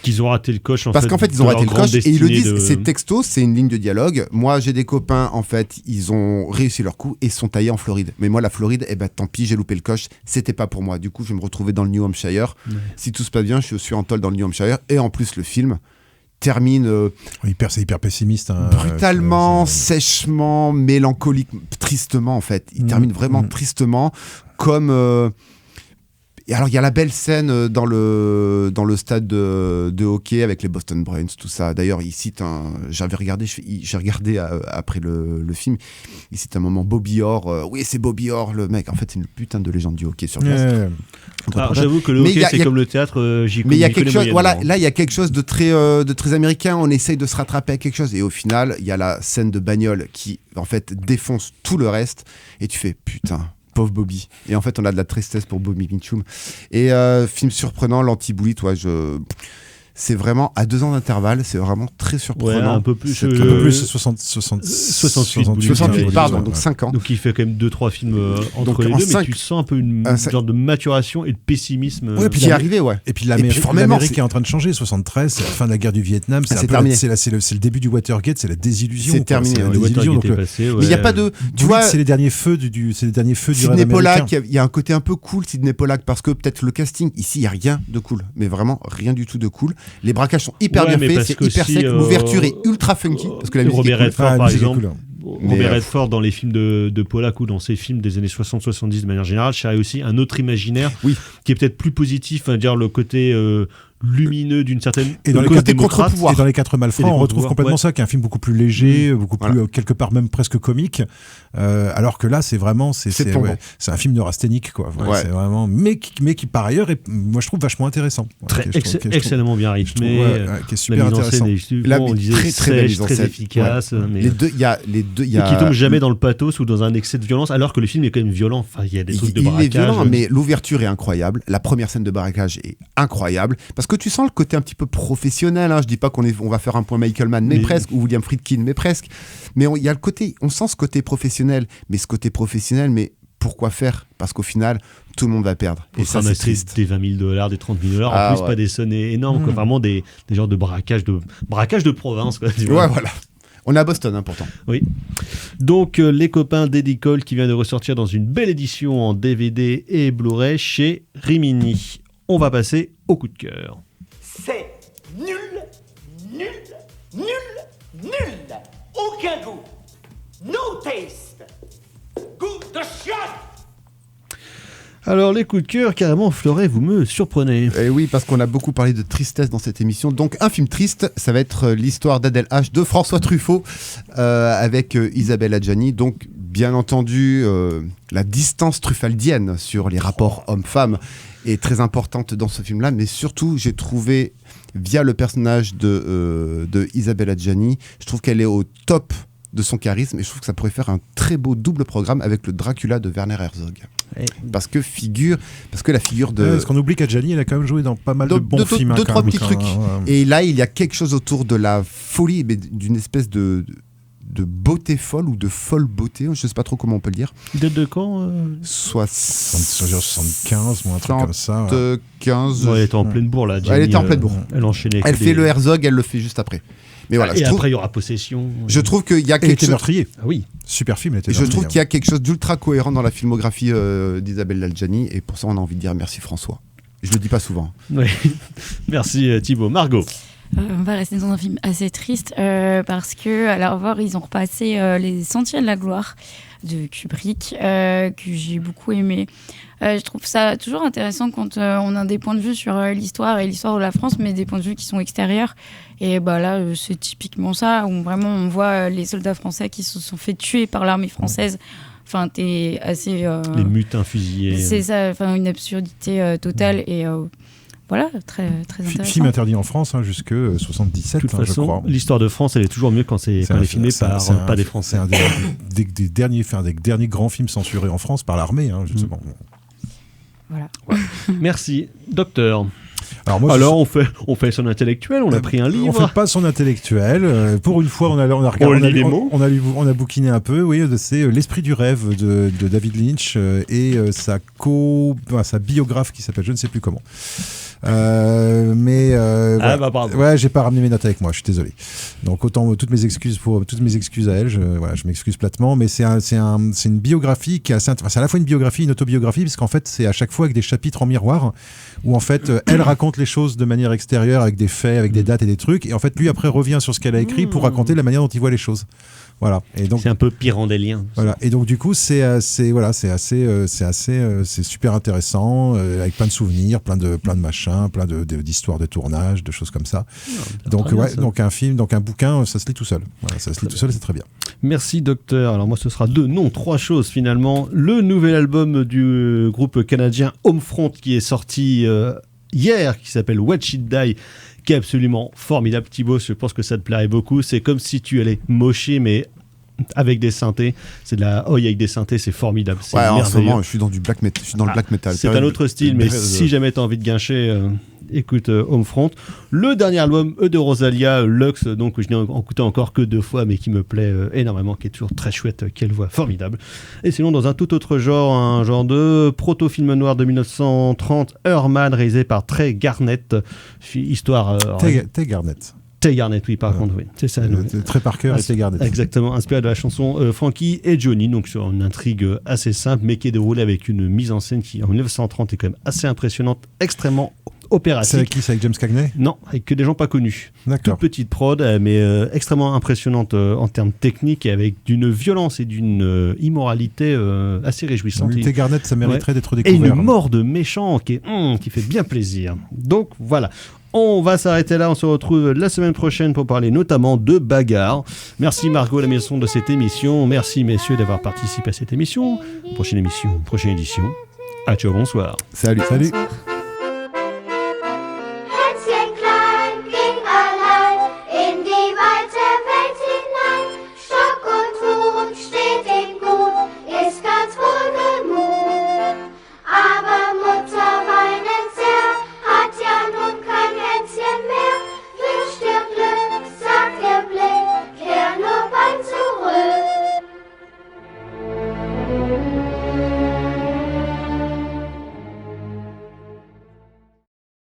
Qu'ils ont raté le coche, parce qu'en fait, ils ont raté le coche, et ils le disent, c'est texto, c'est une ligne de dialogue. Moi, j'ai des copains, en fait, ils ont réussi leur coup et sont taillés en Floride. Mais moi, la Floride, tant pis, j'ai loupé le coche, c'était pas pour moi. Du coup, je vais me retrouver dans le New Hampshire. Ouais. Si tout se passe bien, je suis en tôle dans le New Hampshire. Et en plus, le film termine c'est hyper pessimiste, brutalement, sèchement, mélancolique, tristement en fait. Il termine vraiment tristement, comme et alors il y a la belle scène dans le stade de hockey avec les Boston Bruins, tout ça. D'ailleurs, il cite j'ai regardé après le film, il cite un moment Bobby Orr. Oui, c'est Bobby Orr, le mec. En fait, c'est une putain de légende du hockey sur place. Alors, j'avoue que le hockey, c'est comme le théâtre, j'y connais. Mais il y a quelque chose, là, il y a quelque chose de très américain. On essaye de se rattraper à quelque chose, et au final, il y a la scène de bagnole qui, en fait, défonce tout le reste, et tu fais putain. Pauvre Bobby. Et en fait, on a de la tristesse pour Bobby Mitchum. Et film surprenant, l'anti-bully, c'est vraiment à 2 ans d'intervalle, c'est vraiment très surprenant. Ouais, un peu plus. 68, pardon, donc 5 ans. Donc il fait quand même 2-3 films entre les deux, mais tu sens un peu une genre de maturation et de pessimisme qui est arrivé, ouais. Et puis l'Amérique est en train de changer. 73, c'est la fin de la guerre du Vietnam, c'est le début du Watergate, c'est la désillusion. C'est terminé. Le Watergate est passé. Mais il n'y a pas de. Tu vois, c'est les derniers feux du Sidney Pollack, il y a un côté un peu cool, Sidney Pollack, parce que peut-être le casting, ici, il n'y a rien de cool. Mais vraiment, rien du tout de cool. Les braquages sont hyper bien faits, c'est hyper sec, l'ouverture est ultra funky, parce que la musique Robert est Redford, par exemple. Mais Robert Redford dans les films de Pollack ou dans ses films des années 60-70 de manière générale, charrie aussi un autre imaginaire qui est peut-être plus positif, dire le côté lumineux d'une certaine et dans les quatre malfrats on retrouve complètement ça, qui est un film beaucoup plus léger, beaucoup plus quelque part même presque comique, alors que là c'est vraiment c'est un film neurasthénique quoi. C'est vraiment mais qui par ailleurs moi je trouve vachement intéressant, excellemment bien rythmé, qui est super intéressant, on disait très efficace, mais les deux il y a qui tombe jamais dans le pathos ou dans un excès de violence, alors que le film est quand même violent. Enfin, il y a des trucs de braquage, il est violent, mais l'ouverture est incroyable, la première scène de braquage est incroyable, parce que tu sens le côté un petit peu professionnel, je dis pas qu'on va faire un point Michael Mann, mais presque, ou William Friedkin, mais presque. Mais il y a le côté, on sent ce côté professionnel, mais pourquoi faire? Parce qu'au final, tout le monde va perdre. Et ça, c'est triste. Des $20,000, des $30,000, en plus, pas des sommes énormes, quoi. Vraiment des genres de braquage de province, quoi. Voilà. On est à Boston, hein, pourtant. Oui. Donc, les copains d'Eddie Cole qui vient de ressortir dans une belle édition en DVD et Blu-ray chez Rimini. On va passer au coup de cœur. C'est nul, nul, nul, nul. Aucun goût. No taste. Goût de chiotte. Alors, les coups de cœur, carrément, Fleuret, vous me surprenez. Et oui, parce qu'on a beaucoup parlé de tristesse dans cette émission. Donc, un film triste, ça va être l'histoire d'Adèle H de François Truffaut avec Isabelle Adjani. Donc, bien entendu, la distance truffaldienne sur les rapports hommes-femmes est très importante dans ce film-là. Mais surtout, j'ai trouvé, via le personnage de Isabelle Adjani, je trouve qu'elle est au top de son charisme et je trouve que ça pourrait faire un très beau double programme avec le Dracula de Werner Herzog. Parce que la figure de... Parce qu'on oublie qu'Adjani, elle a quand même joué dans pas mal de bons films. Deux, trois petits trucs. Et là, il y a quelque chose autour de la folie, mais d'une espèce de beauté folle ou de folle beauté, je ne sais pas trop comment on peut le dire. Il date de quand 75 ou un truc comme ça. 75. Ouais, elle était en pleine bourre, là. Jenny, elle était en pleine bourre. Elle enchaînait. Elle fait le Herzog, elle le fait juste après. Mais voilà, et après, il y aura Possession. Je trouve qu'il y a quelque chose... meurtrier. Ah oui. Super film, elle était Je trouve qu'il y a quelque chose d'ultra cohérent dans la filmographie d'Isabelle Adjani, et pour ça, on a envie de dire merci François. Je le dis pas souvent. Oui. Merci Thibaut. Margot. On va rester dans un film assez triste parce que, à la revoir, ils ont repassé Les Sentiers de la Gloire de Kubrick, que j'ai beaucoup aimé. Je trouve ça toujours intéressant quand on a des points de vue sur l'histoire et l'histoire de la France, mais des points de vue qui sont extérieurs. Et bah là, c'est typiquement ça, où vraiment on voit les soldats français qui se sont fait tuer par l'armée française. Enfin, t'es assez... les mutins fusillés. C'est ça, enfin, une absurdité totale et... Voilà, très, très intéressant. Film interdit en France jusque 77, de toute façon, je crois. L'histoire de France, elle est toujours mieux quand elle est filmée par pas des Français. C'est un des derniers grands films censurés en France par l'armée, justement. Voilà. Ouais. Merci, docteur. Alors, on fait son intellectuel, on a pris un livre. On fait pas son intellectuel. Pour une fois, on a bouquiné un peu. Oui, c'est L'Esprit du rêve de David Lynch et sa biographe qui s'appelle je ne sais plus comment. Voilà. Ouais, j'ai pas ramené mes notes avec moi, je suis désolé. Donc autant toutes mes excuses à elle. Je m'excuse platement, mais c'est une biographie qui est assez c'est à la fois une biographie, une autobiographie, parce qu'en fait c'est à chaque fois avec des chapitres en miroir où en fait elle raconte les choses de manière extérieure avec des faits, avec des dates et des trucs, et en fait lui après revient sur ce qu'elle a écrit pour raconter la manière dont il voit les choses. Voilà. Et donc c'est un peu pyrandélien. Voilà. Et donc du coup c'est super intéressant avec plein de souvenirs, plein de machins, plein d'histoires de tournage, de choses comme ça. Donc donc un film, donc un bouquin, ça se lit tout seul. Voilà, ça se lit tout seul, c'est très bien. Merci docteur. Alors moi ce sera trois choses finalement. Le nouvel album du groupe canadien Homefront qui est sorti hier, qui s'appelle Watch It Die, qui est absolument formidable. Thibaut, je pense que ça te plairait beaucoup. C'est comme si tu allais mocher, mais avec des synthés. C'est de la oi avec des synthés, c'est formidable. C'est en ce moment, je suis dans du black metal. Je suis dans le black metal. C'est un autre style, mais si jamais tu as envie de guincher, écoute Homefront. Le dernier album de Rosalia, Lux, donc je n'ai écouté encore que 2 fois, mais qui me plaît énormément, qui est toujours très chouette, quelle voix formidable. Et sinon, dans un tout autre genre, un genre de proto-film noir de 1930, Herman, réalisé par Trey Garnett. Histoire... Trey Garnett. Tay Garnett, oui, par contre, oui. C'est ça. Trey Parker et Tay Garnett. Exactement, inspiré de la chanson Frankie et Johnny, donc sur une intrigue assez simple, mais qui est déroulée avec une mise en scène qui, en 1930, est quand même assez impressionnante, extrêmement opératique. C'est avec qui? C'est avec James Cagney? Non, avec que des gens pas connus. D'accord. Toute petite prod, mais extrêmement impressionnante en termes techniques, et avec d'une violence et d'une immoralité assez réjouissante. Tay Garnett, ça mériterait d'être découvert. Et une mort de méchant qui fait bien plaisir. Donc voilà. On va s'arrêter là, on se retrouve la semaine prochaine pour parler notamment de bagarre. Merci Margot, la maison de cette émission. Merci messieurs d'avoir participé à cette émission. Prochaine édition. À ciao, bonsoir. Salut. Bonsoir.